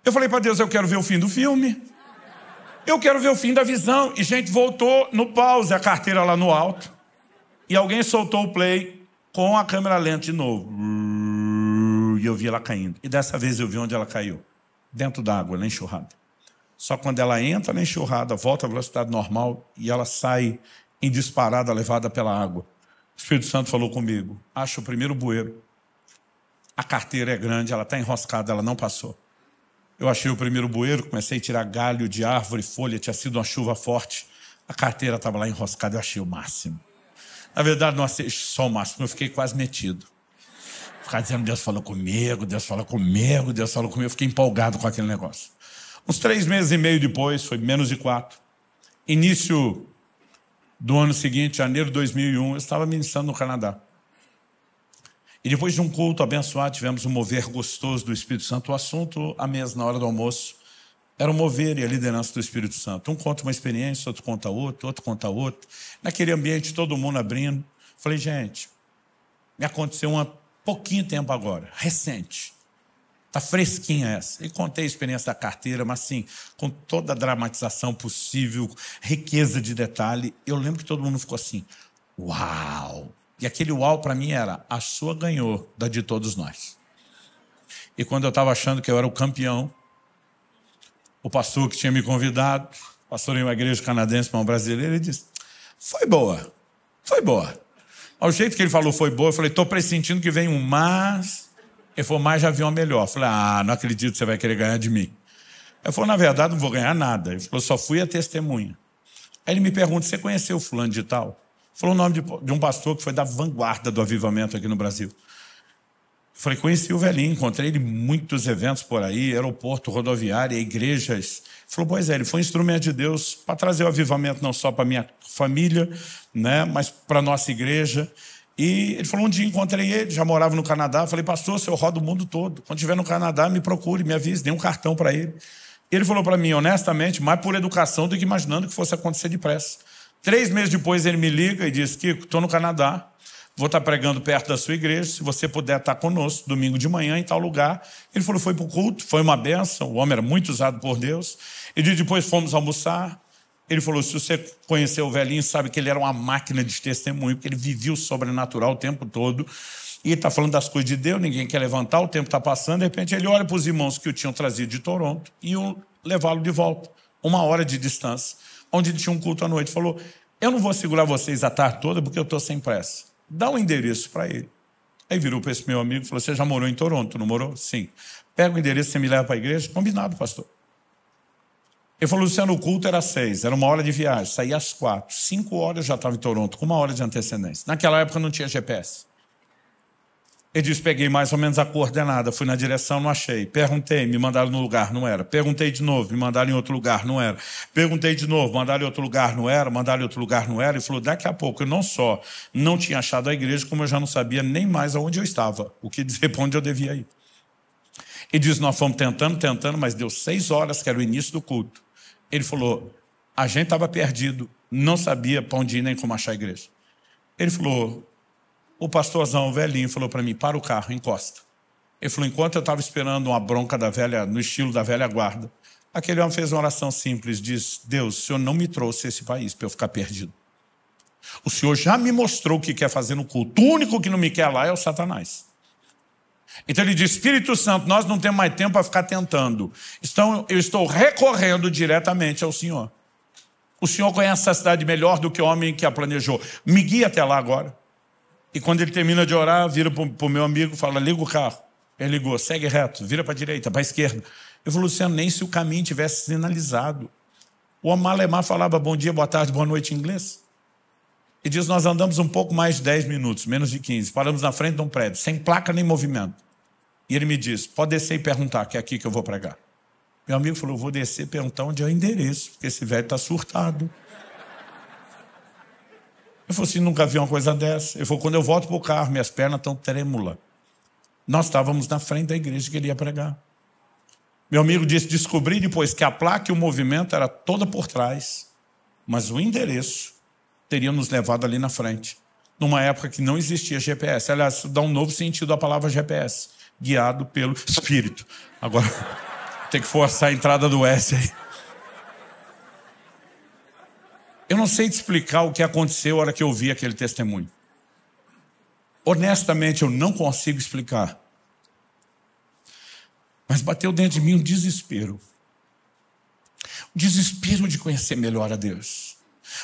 Eu falei para Deus, eu quero ver o fim do filme. Eu quero ver o fim da visão. E, gente, voltou no pause, a carteira lá no alto. E alguém soltou o play com a câmera lenta de novo. E eu vi ela caindo. E dessa vez eu vi onde ela caiu. Dentro d'água, na enxurrada. Só quando ela entra na enxurrada, volta à velocidade normal e ela sai em disparada, levada pela água. O Espírito Santo falou comigo, acha o primeiro bueiro. A carteira é grande, ela está enroscada, ela não passou. Eu achei o primeiro bueiro, comecei a tirar galho de árvore, folha, tinha sido uma chuva forte. A carteira estava lá enroscada, eu achei o máximo. Na verdade, não achei só o máximo, eu fiquei quase metido. Ficava dizendo, Deus falou comigo, Deus falou comigo, Deus falou comigo. Eu fiquei empolgado com aquele negócio. Uns 3 meses e meio depois, foi menos de 4, início do ano seguinte, janeiro de 2001, eu estava ministrando no Canadá. E depois de um culto abençoado, tivemos um mover gostoso do Espírito Santo. O assunto, à mesa, na hora do almoço, era o mover e a liderança do Espírito Santo. Um conta uma experiência, outro conta outra. Naquele ambiente, todo mundo abrindo. Falei, gente, me aconteceu há pouquinho tempo agora, recente. Está fresquinha essa. E contei a experiência da carteira, mas assim, com toda a dramatização possível, riqueza de detalhe. Eu lembro que todo mundo ficou assim, uau! E aquele uau para mim era, a sua ganhou da de todos nós. E quando eu estava achando que eu era o campeão, o pastor que tinha me convidado, pastor em uma igreja canadense para uma brasileira, ele disse, foi boa. Ao jeito que ele falou foi boa, eu falei, estou pressentindo que vem um mas... Ele falou, mas já vi uma melhor. Eu falei, não acredito que você vai querer ganhar de mim. Ele falou, na verdade, não vou ganhar nada. Ele falou, só fui a testemunha. Aí ele me pergunta, você conheceu o fulano de tal? Ele falou o nome de um pastor que foi da vanguarda do avivamento aqui no Brasil. Eu falei, conheci o velhinho, encontrei ele em muitos eventos por aí, aeroporto, rodoviária, igrejas. Ele falou, pois é, ele foi um instrumento de Deus para trazer o avivamento não só para minha família, né, mas para a nossa igreja. E ele falou, um dia encontrei ele, já morava no Canadá. Falei, pastor, eu rodo o mundo todo. Quando estiver no Canadá, me procure, me avise, dê um cartão para ele. Ele falou para mim, honestamente, mais por educação do que imaginando que fosse acontecer depressa. 3 meses depois ele me liga e diz, Kiko, estou no Canadá, vou estar pregando perto da sua igreja, se você puder estar conosco, domingo de manhã, em tal lugar. Ele falou, foi para o culto, foi uma bênção, o homem era muito usado por Deus. E depois fomos almoçar. Ele falou, se você conheceu o velhinho, sabe que ele era uma máquina de testemunho, porque ele vivia o sobrenatural o tempo todo. E está falando das coisas de Deus, ninguém quer levantar, o tempo está passando. De repente ele olha para os irmãos que o tinham trazido de Toronto e iam levá-lo de volta, 1 hora de distância, onde ele tinha um culto à noite. Falou, eu não vou segurar vocês a tarde toda porque eu estou sem pressa. Dá um endereço para ele. Aí virou para esse meu amigo e falou, você já morou em Toronto, não morou? Sim. Pega o endereço, você me leva para a igreja? Combinado, pastor. Ele falou, Luciano, o culto era às 6, era 1 hora de viagem, saía às 4, 5 horas eu já estava em Toronto, com 1 hora de antecedência. Naquela época não tinha GPS. Ele disse, peguei mais ou menos a coordenada, fui na direção, não achei. Perguntei, me mandaram no lugar, não era. Perguntei de novo, me mandaram em outro lugar, não era. Perguntei de novo, mandaram em outro lugar, não era. Mandaram em outro lugar, não era. Ele falou, daqui a pouco eu não só não tinha achado a igreja, como eu já não sabia nem mais aonde eu estava, o que dizer para onde eu devia ir. Ele disse, nós fomos tentando, mas deu 6 horas, que era o início do culto. Ele falou, a gente estava perdido, não sabia para onde ir nem como achar a igreja. Ele falou, o pastorzão, o velhinho, falou para mim, para o carro, encosta. Ele falou, enquanto eu estava esperando uma bronca da velha, no estilo da velha guarda, aquele homem fez uma oração simples, diz, Deus, o Senhor não me trouxe esse país para eu ficar perdido. O Senhor já me mostrou o que quer fazer no culto. O único que não me quer lá é o Satanás. Então ele diz, Espírito Santo, nós não temos mais tempo para ficar tentando. Então eu estou recorrendo diretamente ao Senhor. O Senhor conhece essa cidade melhor do que o homem que a planejou. Me guia até lá agora. E quando ele termina de orar, vira para o meu amigo e fala, liga o carro. Ele ligou, segue reto, vira para a direita, para a esquerda. Eu falei, Luciano, nem se o caminho tivesse sinalizado. O homem alemão falava bom dia, boa tarde, boa noite em inglês. E diz, nós andamos um pouco mais de 10 minutos, menos de 15. Paramos na frente de um prédio, sem placa nem movimento. E ele me diz, pode descer e perguntar, que é aqui que eu vou pregar. Meu amigo falou, vou descer e perguntar onde é o endereço, porque esse velho está surtado. Eu falei assim, nunca vi uma coisa dessa. Ele falou, quando eu volto para o carro, minhas pernas estão trêmulas. Nós estávamos na frente da igreja que ele ia pregar. Meu amigo disse, descobri depois que a placa e o movimento era toda por trás, mas o endereço teria nos levado ali na frente, numa época que não existia GPS. Aliás, isso dá um novo sentido à palavra GPS, guiado pelo Espírito. Agora, tem que forçar a entrada do S aí. Eu não sei te explicar o que aconteceu na hora que eu vi aquele testemunho. Honestamente, eu não consigo explicar. Mas bateu dentro de mim um desespero. Um desespero de conhecer melhor a Deus.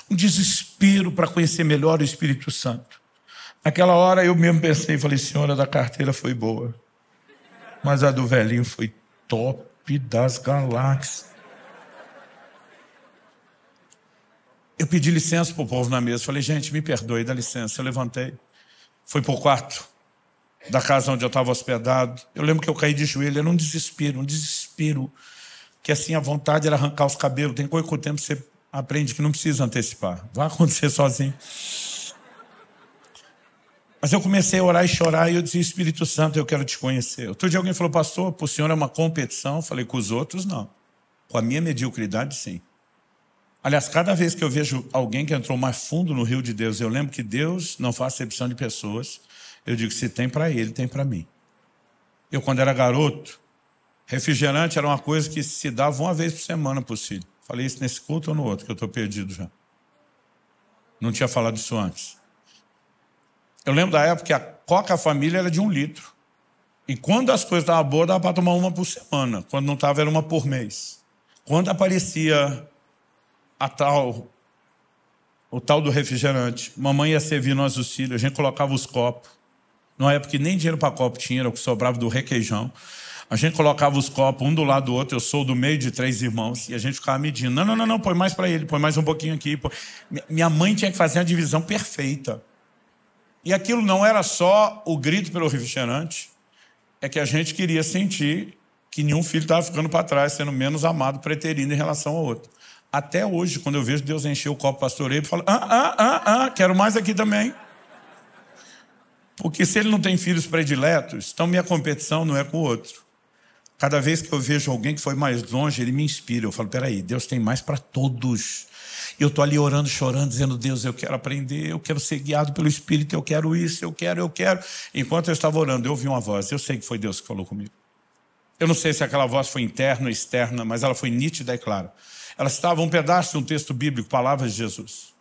Um desespero para conhecer melhor o Espírito Santo. Naquela hora eu mesmo pensei, falei, senhora, da carteira foi boa. Mas a do velhinho foi top das galáxias. Eu pedi licença para o povo na mesa. Falei, gente, me perdoe, dá licença. Eu levantei. Fui para o quarto da casa onde eu estava hospedado. Eu lembro que eu caí de joelho. Era um desespero. Que assim, a vontade era arrancar os cabelos. Tem coisa que com o tempo você aprende que não precisa antecipar. Vai acontecer sozinho. Mas eu comecei a orar e chorar. E eu disse, Espírito Santo, eu quero te conhecer. Outro dia alguém falou, pastor, para o senhor é uma competição? Eu falei, com os outros, não. Com a minha mediocridade, sim. Aliás, cada vez que eu vejo alguém que entrou mais fundo no rio de Deus, eu lembro que Deus não faz acepção de pessoas. Eu digo, se tem para ele, tem para mim. Eu, quando era garoto, refrigerante era uma coisa que se dava uma vez por semana para os filhos. Falei isso nesse culto ou no outro, que eu estou perdido já. Não tinha falado isso antes. Eu lembro da época que a Coca Família era de 1 litro. E quando as coisas estavam boas, dava para tomar uma por semana. Quando não estava, era uma por mês. Quando aparecia o tal do refrigerante, mamãe ia servir nós os filhos, a gente colocava os copos numa época que nem dinheiro para copo tinha, era o que sobrava do requeijão. A gente colocava os copos um do lado do outro, eu sou do meio de 3 irmãos, e a gente ficava medindo. Não, põe mais para ele, põe mais um pouquinho aqui. Minha mãe tinha que fazer a divisão perfeita. E aquilo não era só o grito pelo refrigerante, é que a gente queria sentir que nenhum filho estava ficando para trás, sendo menos amado, preterindo em relação ao outro. Até hoje, quando eu vejo Deus encher o copo pastoreio, eu falo, quero mais aqui também. Porque se ele não tem filhos prediletos, então minha competição não é com o outro. Cada vez que eu vejo alguém que foi mais longe, ele me inspira. Eu falo, peraí, Deus tem mais para todos. E eu estou ali orando, chorando, dizendo, Deus, eu quero aprender, eu quero ser guiado pelo Espírito, eu quero isso, eu quero. Enquanto eu estava orando, eu ouvi uma voz. Eu sei que foi Deus que falou comigo. Eu não sei se aquela voz foi interna ou externa, mas ela foi nítida e clara. Ela estava um pedaço de um texto bíblico, palavras de Jesus.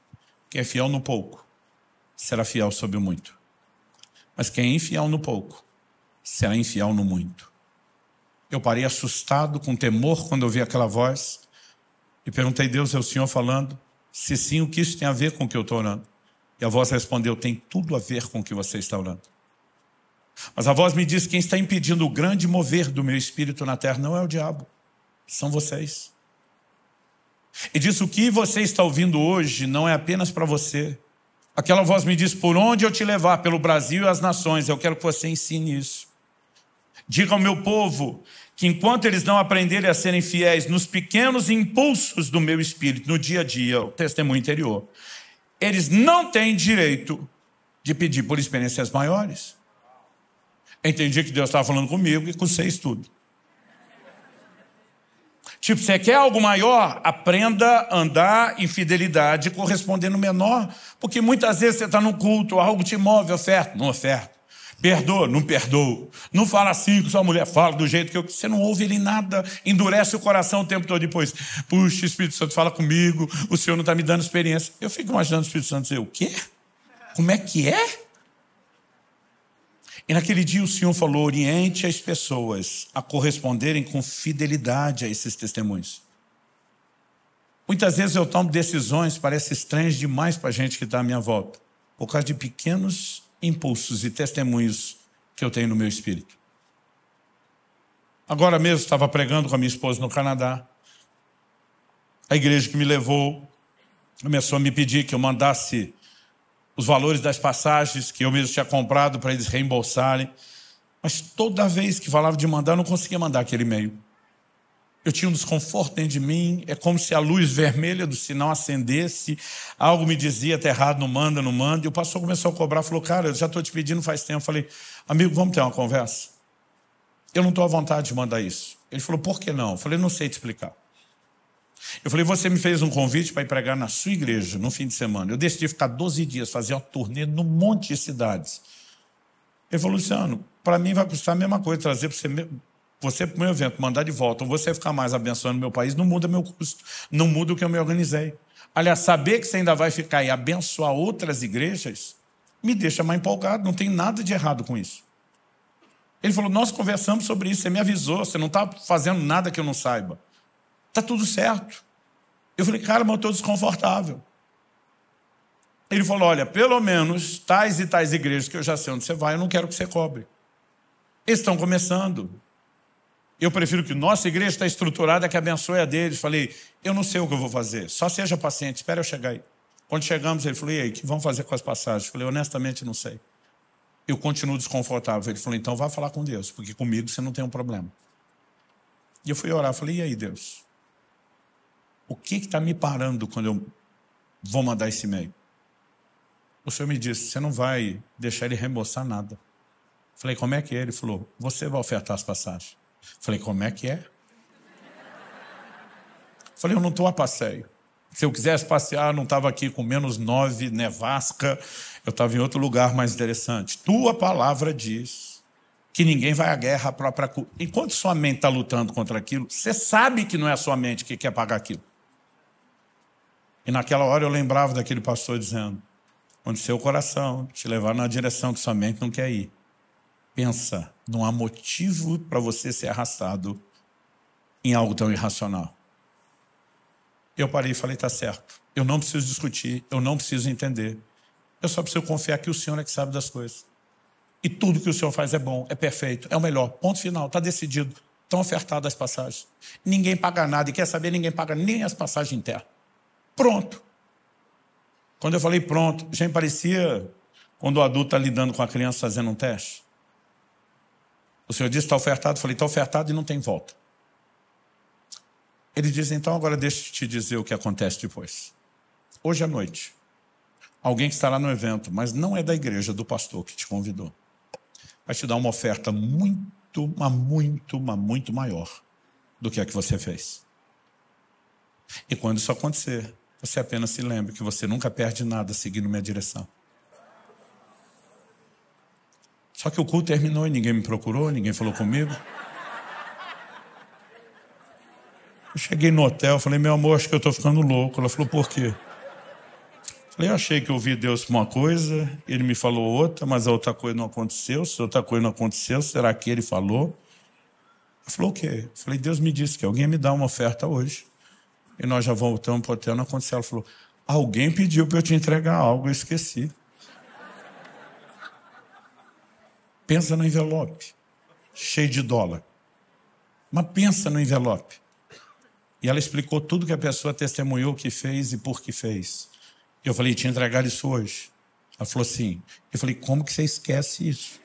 Quem é fiel no pouco, será fiel sobre o muito. Mas quem é infiel no pouco, será infiel no muito. Eu parei assustado, com temor, quando eu vi aquela voz. E perguntei, Deus, é o Senhor falando? Se sim, o que isso tem a ver com o que eu estou orando? E a voz respondeu, tem tudo a ver com o que você está orando. Mas a voz me disse, quem está impedindo o grande mover do meu espírito na terra não é o diabo, são vocês. E disse, o que você está ouvindo hoje não é apenas para você. Aquela voz me disse, por onde eu te levar, pelo Brasil e as nações, eu quero que você ensine isso. Diga ao meu povo que enquanto eles não aprenderem a serem fiéis nos pequenos impulsos do meu espírito, no dia a dia, o testemunho interior, eles não têm direito de pedir por experiências maiores. Entendi que Deus estava falando comigo e com vocês tudo. Tipo, você quer algo maior? Aprenda a andar em fidelidade correspondendo ao menor. Porque muitas vezes você está no culto, algo te move, oferta, não oferta. Perdoa, não perdoa. Não fala assim com sua mulher, fala do jeito que eu... Você não ouve ele nada, endurece o coração o tempo todo depois. Puxa, o Espírito Santo fala comigo, o Senhor não está me dando experiência. Eu fico imaginando o Espírito Santo dizer, o quê? Como é que é? E naquele dia o Senhor falou, oriente as pessoas a corresponderem com fidelidade a esses testemunhos. Muitas vezes eu tomo decisões, parece estranhas demais para a gente que está à minha volta, por causa de pequenos impulsos e testemunhos que eu tenho no meu espírito. Agora mesmo estava pregando com a minha esposa no Canadá. A igreja que me levou começou a me pedir que eu mandasse os valores das passagens que eu mesmo tinha comprado para eles reembolsarem. Mas toda vez que falava de mandar, eu não conseguia mandar aquele e-mail. Eu tinha um desconforto dentro de mim, é como se a luz vermelha do sinal acendesse, algo me dizia, tá errado, não manda. E o pastor começou a cobrar, falou, cara, eu já estou te pedindo faz tempo. Eu falei, amigo, vamos ter uma conversa? Eu não estou à vontade de mandar isso. Ele falou, por que não? Eu falei, não sei te explicar. Eu falei, você me fez um convite para ir pregar na sua igreja, no fim de semana. Eu decidi ficar 12 dias, fazer uma turnê num monte de cidades. Ele falou, Luciano, para mim vai custar a mesma coisa, trazer você para o meu evento, mandar de volta, ou você ficar mais abençoando o meu país, não muda meu custo, não muda o que eu me organizei. Aliás, saber que você ainda vai ficar e abençoar outras igrejas, me deixa mais empolgado, não tem nada de errado com isso. Ele falou, nós conversamos sobre isso, você me avisou, você não está fazendo nada que eu não saiba. Está tudo certo. Eu falei, cara, mas eu estou desconfortável. Ele falou, olha, pelo menos tais e tais igrejas que eu já sei onde você vai, eu não quero que você cobre. Eles estão começando. Eu prefiro que nossa igreja está estruturada, que abençoe a deles. Falei, eu não sei o que eu vou fazer, só seja paciente, espera eu chegar aí. Quando chegamos, ele falou, e aí, o que vão fazer com as passagens? Falei, honestamente, não sei. Eu continuo desconfortável. Ele falou, então vá falar com Deus, porque comigo você não tem um problema. E eu fui orar, falei, e aí, Deus? O que está me parando quando eu vou mandar esse e-mail? O Senhor me disse, você não vai deixar ele reembolsar nada. Falei, como é que é? Ele falou, você vai ofertar as passagens. Falei, como é que é? Falei, eu não estou a passeio. Se eu quisesse passear, eu não estava aqui com -9, nevasca, eu estava em outro lugar mais interessante. Tua palavra diz que ninguém vai à guerra à própria culpa. Enquanto sua mente está lutando contra aquilo, você sabe que não é a sua mente que quer pagar aquilo. E naquela hora eu lembrava daquele pastor dizendo, onde seu coração te levar na direção que sua mente não quer ir, pensa, não há motivo para você ser arrastado em algo tão irracional. Eu parei e falei, tá certo. Eu não preciso discutir, eu não preciso entender. Eu só preciso confiar que o Senhor é que sabe das coisas. E tudo que o Senhor faz é bom, é perfeito, é o melhor. Ponto final, está decidido. Estão ofertadas as passagens. Ninguém paga nada. E quer saber, ninguém paga nem as passagens internas. Pronto. Quando eu falei pronto, já parecia quando o adulto está lidando com a criança fazendo um teste. O Senhor disse, está ofertado. Eu falei, está ofertado e não tem volta. Ele diz, então agora deixa eu te dizer o que acontece depois. Hoje à noite, alguém que estará no evento, mas não é da igreja, do pastor que te convidou, vai te dar uma oferta muito maior do que a que você fez. E quando isso acontecer, você apenas se lembre que você nunca perde nada seguindo minha direção. Só que o culto terminou e ninguém me procurou, ninguém falou comigo. Eu cheguei no hotel, falei, meu amor, acho que eu estou ficando louco. Ela falou, por quê? Eu achei que eu ouvi Deus uma coisa, ele me falou outra, mas a outra coisa não aconteceu. Se a outra coisa não aconteceu, será que ele falou? Ela falou, o quê? Eu falei, Deus me disse que alguém me dá uma oferta hoje. E nós já voltamos para o hotel, não aconteceu. Ela falou, alguém pediu para eu te entregar algo, eu esqueci. Pensa no envelope, cheio de dólar. Mas pensa no envelope. E ela explicou tudo que a pessoa testemunhou que fez e por que fez. Eu falei, te entregar isso hoje? Ela falou assim. Eu falei, como que você esquece isso?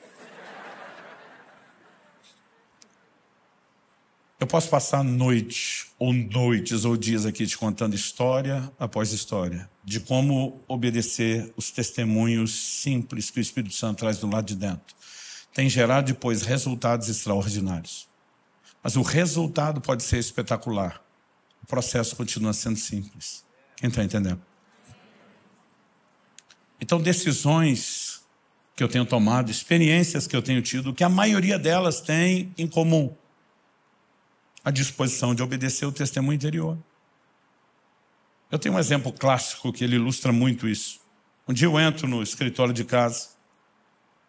Eu posso passar noites ou dias aqui te contando história após história de como obedecer os testemunhos simples que o Espírito Santo traz do lado de dentro. Tem gerado depois resultados extraordinários. Mas o resultado pode ser espetacular. O processo continua sendo simples. Quem está entendendo? Então, decisões que eu tenho tomado, experiências que eu tenho tido, que a maioria delas tem em comum a disposição de obedecer o testemunho interior. Eu tenho um exemplo clássico que ele ilustra muito isso. Um dia eu entro no escritório de casa,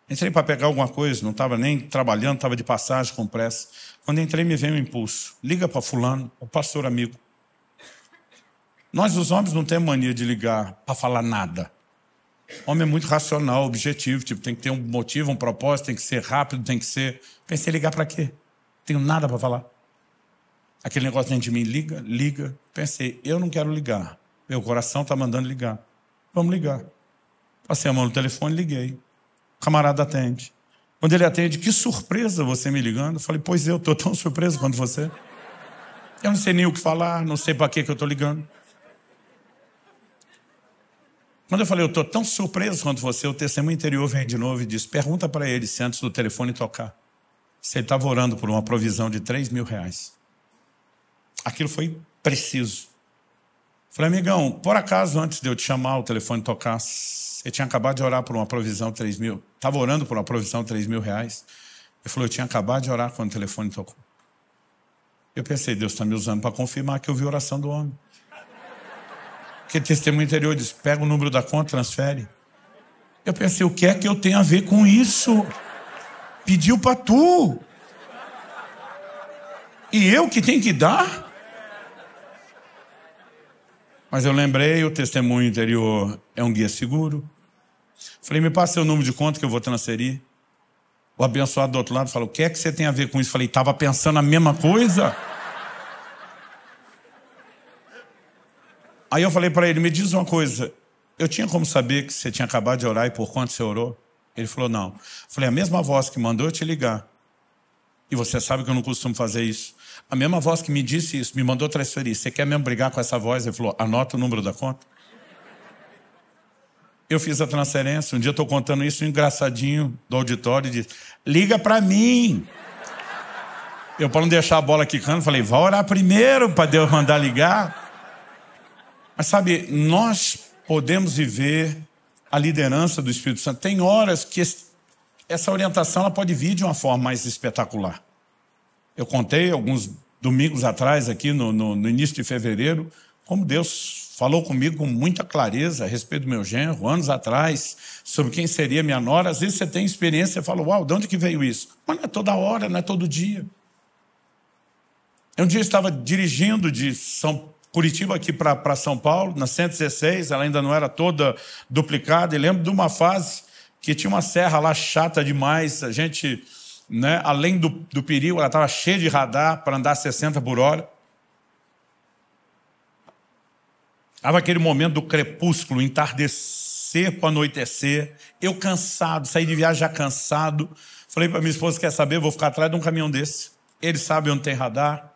entrei para pegar alguma coisa, não estava nem trabalhando, estava de passagem com pressa. Quando entrei, me veio um impulso. Liga para fulano, o pastor amigo. Nós, os homens, não temos mania de ligar para falar nada. O homem é muito racional, objetivo, tipo, tem que ter um motivo, um propósito, tem que ser rápido, tem que ser... Pensei, ligar para quê? Não tenho nada para falar. Aquele negócio dentro de mim, liga. Pensei, eu não quero ligar. Meu coração está mandando ligar. Vamos ligar. Passei a mão no telefone, liguei. O camarada atende. Quando ele atende, que surpresa você me ligando. Eu falei, pois eu estou tão surpreso quanto você. Eu não sei nem o que falar, não sei para que eu estou ligando. Quando eu falei, eu estou tão surpreso quanto você, o testemunho interior vem de novo e diz, pergunta para ele se antes do telefone tocar, se ele estava orando por uma provisão de R$3.000. Aquilo foi preciso. Falei, amigão, por acaso antes de eu te chamar, o telefone tocar, você tinha acabado de orar por uma provisão de 3 mil, estava orando por uma provisão de R$3.000? Ele falou, eu tinha acabado de orar quando o telefone tocou. Eu pensei, Deus está me usando para confirmar que eu vi a oração do homem. Porque testemunho interior diz, pega o número da conta, transfere. Eu pensei, o que é que eu tenho a ver com isso? Pediu para tu. E eu que tenho que dar? Mas eu lembrei, o testemunho interior é um guia seguro. Falei, me passa seu número de conta que eu vou transferir. O abençoado do outro lado falou, o que é que você tem a ver com isso? Falei, estava pensando a mesma coisa. Aí eu falei para ele, me diz uma coisa, eu tinha como saber que você tinha acabado de orar e por quanto você orou? Ele falou, não. Falei, a mesma voz que mandou eu te ligar. E você sabe que eu não costumo fazer isso. A mesma voz que me disse isso, me mandou transferir. Você quer mesmo brigar com essa voz? Ele falou, anota o número da conta. Eu fiz a transferência. Um dia eu estou contando isso, um engraçadinho do auditório disse, liga para mim. Eu, para não deixar a bola quicando, falei, vai orar primeiro para Deus mandar ligar. Mas sabe, nós podemos viver a liderança do Espírito Santo. Tem horas que essa orientação ela pode vir de uma forma mais espetacular. Eu contei alguns domingos atrás, aqui no início de fevereiro, como Deus falou comigo com muita clareza a respeito do meu genro, anos atrás, sobre quem seria minha nora. Às vezes você tem experiência e fala, uau, de onde que veio isso? Mas não é toda hora, não é todo dia. Um dia eu estava dirigindo de Curitiba aqui para São Paulo, na 116, ela ainda não era toda duplicada, e lembro de uma fase que tinha uma serra lá chata demais, a gente, né, além do perigo, ela estava cheia de radar para andar 60 por hora. Estava aquele momento do crepúsculo, entardecer para anoitecer, eu cansado, saí de viagem já cansado. Falei para minha esposa, quer saber, eu vou ficar atrás de um caminhão desse. Ele sabe onde tem radar.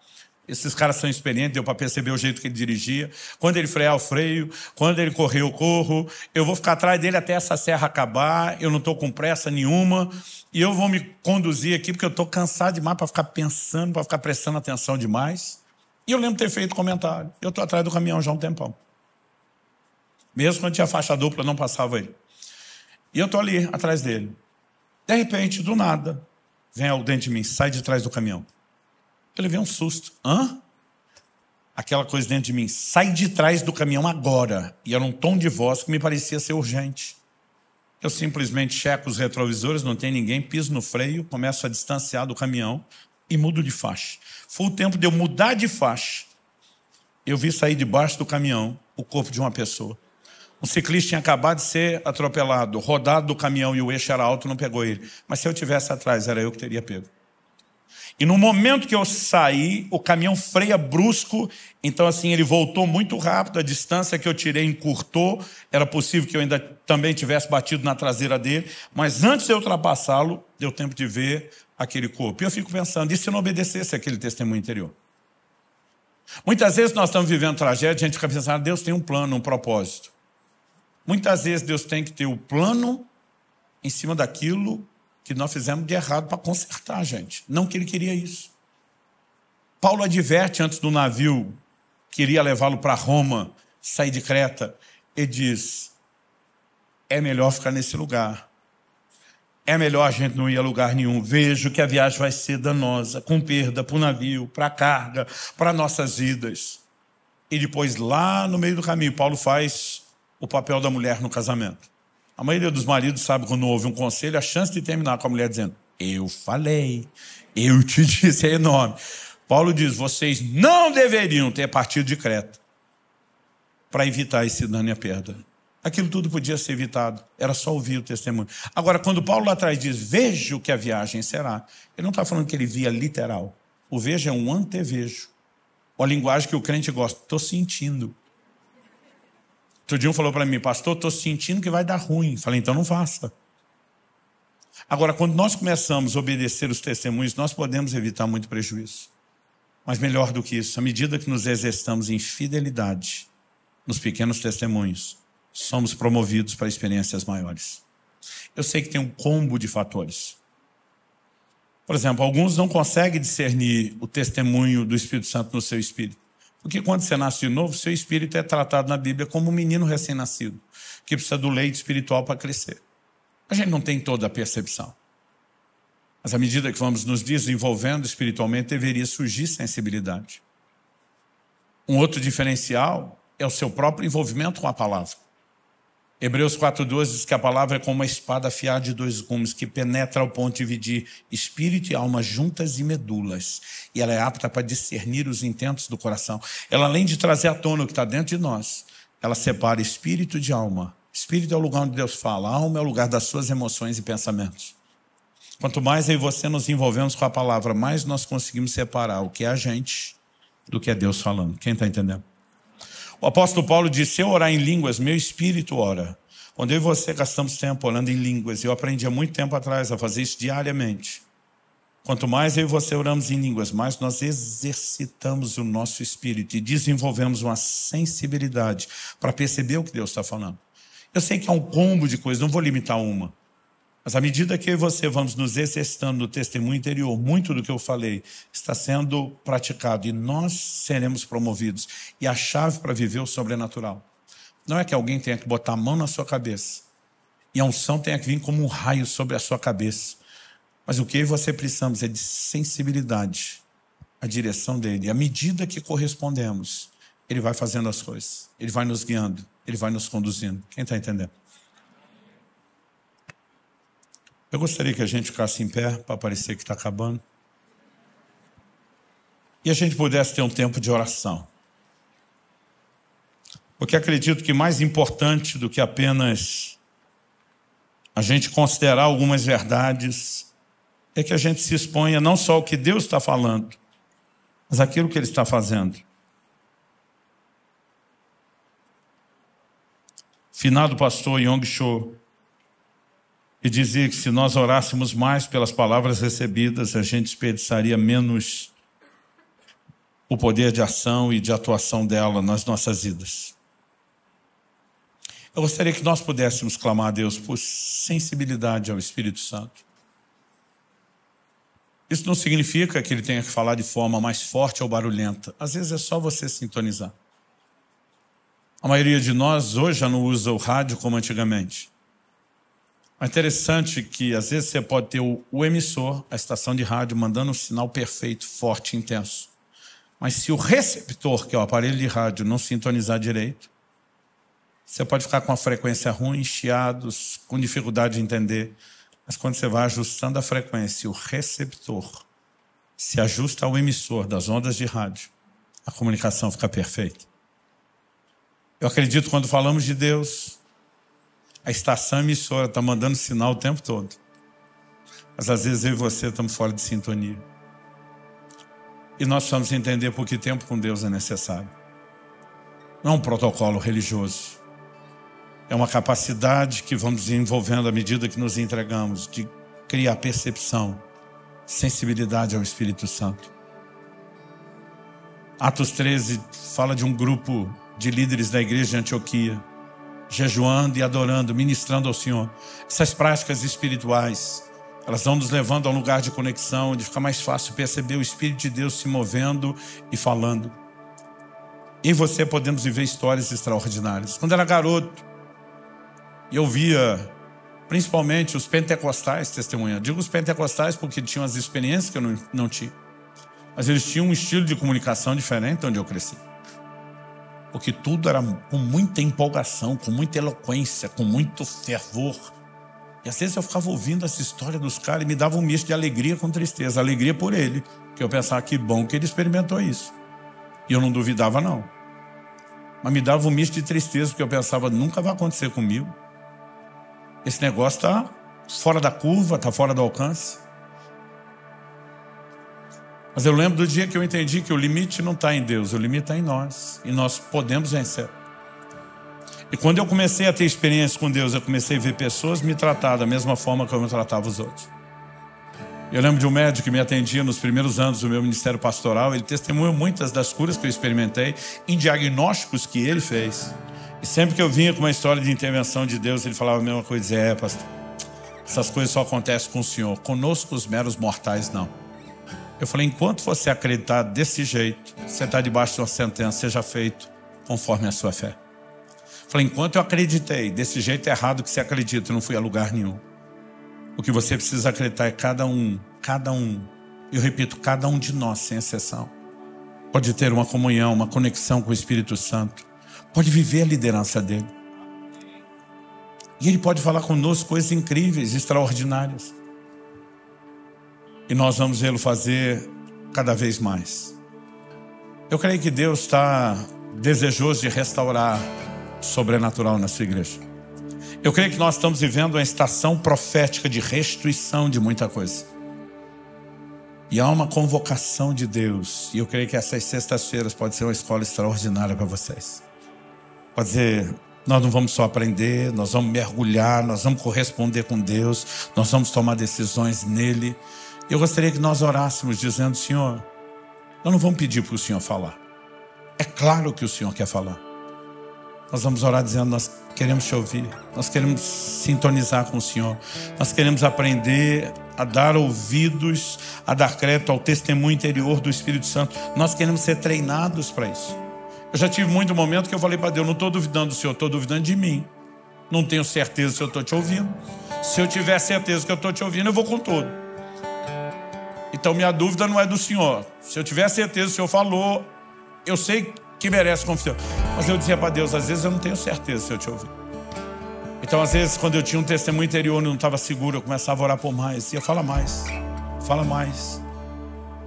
Esses caras são experientes, deu para perceber o jeito que ele dirigia. Quando ele frear, eu freio. Quando ele correr, eu corro. Eu vou ficar atrás dele até essa serra acabar. Eu não estou com pressa nenhuma. E eu vou me conduzir aqui, porque eu estou cansado demais para ficar pensando, para ficar prestando atenção demais. E eu lembro de ter feito comentário. Eu estou atrás do caminhão já há um tempão. Mesmo quando tinha faixa dupla, não passava ele. E eu estou ali, atrás dele. De repente, do nada, vem algo dentro de mim, sai de trás do caminhão. Ele vem um susto. Hã? Aquela coisa dentro de mim, sai de trás do caminhão agora. E era um tom de voz que me parecia ser urgente. Eu simplesmente checo os retrovisores, não tem ninguém, piso no freio, começo a distanciar do caminhão e mudo de faixa. Foi o tempo de eu mudar de faixa. Eu vi sair debaixo do caminhão o corpo de uma pessoa. Um ciclista tinha acabado de ser atropelado, rodado do caminhão e o eixo era alto, não pegou ele. Mas se eu tivesse atrás, era eu que teria pego. E no momento que eu saí, o caminhão freia brusco, então assim, ele voltou muito rápido, a distância que eu tirei encurtou, era possível que eu ainda também tivesse batido na traseira dele, mas antes de eu ultrapassá-lo, deu tempo de ver aquele corpo. E eu fico pensando, e se eu não obedecesse aquele testemunho interior? Muitas vezes nós estamos vivendo tragédia, a gente fica pensando, Deus tem um plano, um propósito. Muitas vezes Deus tem que ter o plano em cima daquilo que nós fizemos de errado para consertar, gente. Não que ele queria isso. Paulo adverte antes do navio que iria levá-lo para Roma, sair de Creta. Ele diz, é melhor ficar nesse lugar. É melhor a gente não ir a lugar nenhum. Vejo que a viagem vai ser danosa, com perda para o navio, para a carga, para nossas vidas. E depois, lá no meio do caminho, Paulo faz o papel da mulher no casamento. A maioria dos maridos sabe quando ouve um conselho, a chance de terminar com a mulher dizendo, eu falei, eu te disse, é enorme. Paulo diz, vocês não deveriam ter partido de Creta para evitar esse dano e a perda. Aquilo tudo podia ser evitado, era só ouvir o testemunho. Agora, quando Paulo lá atrás diz, vejo que a viagem será, ele não está falando que ele via literal. O vejo é um antevejo. Ou a linguagem que o crente gosta, estou sentindo. Outro dia um falou para mim, pastor, estou sentindo que vai dar ruim. Falei, então não faça. Agora, quando nós começamos a obedecer os testemunhos, nós podemos evitar muito prejuízo. Mas melhor do que isso, à medida que nos exercitamos em fidelidade nos pequenos testemunhos, somos promovidos para experiências maiores. Eu sei que tem um combo de fatores. Por exemplo, alguns não conseguem discernir o testemunho do Espírito Santo no seu espírito. Porque quando você nasce de novo, seu espírito é tratado na Bíblia como um menino recém-nascido, que precisa do leite espiritual para crescer. A gente não tem toda a percepção. Mas à medida que vamos nos desenvolvendo espiritualmente, deveria surgir sensibilidade. Um outro diferencial é o seu próprio envolvimento com a palavra. Hebreus 4:12 diz que a palavra é como uma espada afiada de 2 gumes, que penetra ao ponto de dividir espírito e alma juntas e medulas. E ela é apta para discernir os intentos do coração. Ela, além de trazer à tona o que está dentro de nós, ela separa espírito de alma. Espírito é o lugar onde Deus fala, a alma é o lugar das suas emoções e pensamentos. Quanto mais eu e você nos envolvemos com a palavra, mais nós conseguimos separar o que é a gente do que é Deus falando. Quem está entendendo? O apóstolo Paulo diz, se eu orar em línguas, meu espírito ora. Quando eu e você gastamos tempo orando em línguas, eu aprendi há muito tempo atrás a fazer isso diariamente. Quanto mais eu e você oramos em línguas, mais nós exercitamos o nosso espírito e desenvolvemos uma sensibilidade para perceber o que Deus está falando. Eu sei que é um combo de coisas, não vou limitar uma. Mas à medida que eu e você vamos nos exercitando no testemunho interior, muito do que eu falei está sendo praticado e nós seremos promovidos. E a chave para viver o sobrenatural não é que alguém tenha que botar a mão na sua cabeça e a unção tenha que vir como um raio sobre a sua cabeça. Mas o que eu e você precisamos é de sensibilidade à direção dele. E à medida que correspondemos, ele vai fazendo as coisas. Ele vai nos guiando, ele vai nos conduzindo. Quem está entendendo? Eu gostaria que a gente ficasse em pé para parecer que está acabando. E a gente pudesse ter um tempo de oração. Porque acredito que mais importante do que apenas a gente considerar algumas verdades, é que a gente se exponha não só ao que Deus está falando, mas aquilo que Ele está fazendo. Finado pastor Yong Cho, e dizia que se nós orássemos mais pelas palavras recebidas, a gente desperdiçaria menos o poder de ação e de atuação dela nas nossas vidas. Eu gostaria que nós pudéssemos clamar a Deus por sensibilidade ao Espírito Santo. Isso não significa que Ele tenha que falar de forma mais forte ou barulhenta. Às vezes é só você sintonizar. A maioria de nós hoje já não usa o rádio como antigamente. É interessante que às vezes você pode ter o emissor, a estação de rádio, mandando um sinal perfeito, forte, intenso. Mas se o receptor, que é o aparelho de rádio, não sintonizar direito, você pode ficar com a frequência ruim, chiados, com dificuldade de entender. Mas quando você vai ajustando a frequência, o receptor se ajusta ao emissor das ondas de rádio, a comunicação fica perfeita. Eu acredito que quando falamos de Deus, a estação emissora está mandando sinal o tempo todo. Mas às vezes eu e você estamos fora de sintonia. E nós precisamos entender por que tempo com Deus é necessário. Não é um protocolo religioso. É uma capacidade que vamos desenvolvendo à medida que nos entregamos, de criar percepção, sensibilidade ao Espírito Santo. Atos 13 fala de um grupo de líderes da igreja de Antioquia, jejuando e adorando, ministrando ao Senhor. Essas práticas espirituais, elas vão nos levando a um lugar de conexão, onde fica mais fácil perceber o Espírito de Deus se movendo e falando. E você podemos viver histórias extraordinárias. Quando era garoto, eu via principalmente os pentecostais testemunhando. Digo os pentecostais porque tinham as experiências que eu não tinha. Mas eles tinham um estilo de comunicação diferente onde eu cresci. Porque tudo era com muita empolgação, com muita eloquência, com muito fervor. E às vezes eu ficava ouvindo essa história dos caras e me dava um misto de alegria com tristeza. Alegria por ele, porque eu pensava que bom que ele experimentou isso. E eu não duvidava não. Mas me dava um misto de tristeza, porque eu pensava, nunca vai acontecer comigo. Esse negócio está fora da curva, está fora do alcance. Mas eu lembro do dia que eu entendi que o limite não está em Deus, o limite está em nós. E nós podemos vencer. E quando eu comecei a ter experiência com Deus, eu comecei a ver pessoas me tratar da mesma forma que eu tratava os outros. Eu lembro de um médico que me atendia nos primeiros anos do meu ministério pastoral. Ele testemunhou muitas das curas que eu experimentei em diagnósticos que ele fez. E sempre que eu vinha com uma história de intervenção de Deus, ele falava a mesma coisa. Pastor, essas coisas só acontecem com o Senhor. Conosco os meros mortais, não. Eu falei, enquanto você acreditar desse jeito, você está debaixo de uma sentença, seja feito conforme a sua fé. Eu falei, enquanto eu acreditei desse jeito errado que você acredita, eu não fui a lugar nenhum. O que você precisa acreditar é cada um, eu repito, cada um de nós, sem exceção, pode ter uma comunhão, uma conexão com o Espírito Santo, pode viver a liderança dele. E ele pode falar conosco coisas incríveis, extraordinárias. E nós vamos vê-lo fazer cada vez mais. Eu creio que Deus está desejoso de restaurar o sobrenatural na sua igreja. Eu creio que nós estamos vivendo uma estação profética de restituição de muita coisa. E há uma convocação de Deus. E eu creio que essas sextas-feiras pode ser uma escola extraordinária para vocês. Pode ser, nós não vamos só aprender, nós vamos mergulhar, nós vamos corresponder com Deus, nós vamos tomar decisões nele. Eu gostaria que nós orássemos dizendo, Senhor, nós não vamos pedir para o Senhor falar. É claro que o Senhor quer falar. Nós vamos orar dizendo, nós queremos te ouvir, nós queremos sintonizar com o Senhor, nós queremos aprender a dar ouvidos, a dar crédito ao testemunho interior do Espírito Santo. Nós queremos ser treinados para isso. Eu já tive muito momento que eu falei para Deus, não estou duvidando do Senhor, estou duvidando de mim. Não tenho certeza se eu estou te ouvindo. Se eu tiver certeza que eu estou te ouvindo, eu vou com tudo. Então minha dúvida não é do Senhor. Se eu tiver certeza que o Senhor falou, eu sei que merece confiança. Mas eu dizia para Deus, às vezes eu não tenho certeza se eu te ouvir. Então às vezes quando eu tinha um testemunho interior e não estava seguro, eu começava a orar por mais. E eu falo mais, fala mais.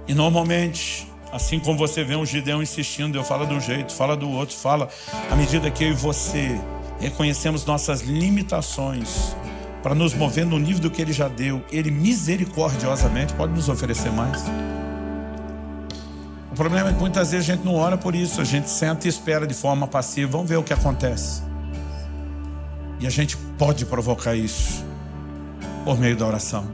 E normalmente, assim como você vê um Gideão insistindo, eu falo de um jeito, fala do outro, fala. À medida que eu e você reconhecemos nossas limitações, para nos mover no nível do que Ele já deu, Ele misericordiosamente pode nos oferecer mais. O problema é que muitas vezes a gente não ora por isso, a gente senta e espera de forma passiva, vamos ver o que acontece. E a gente pode provocar isso por meio da oração.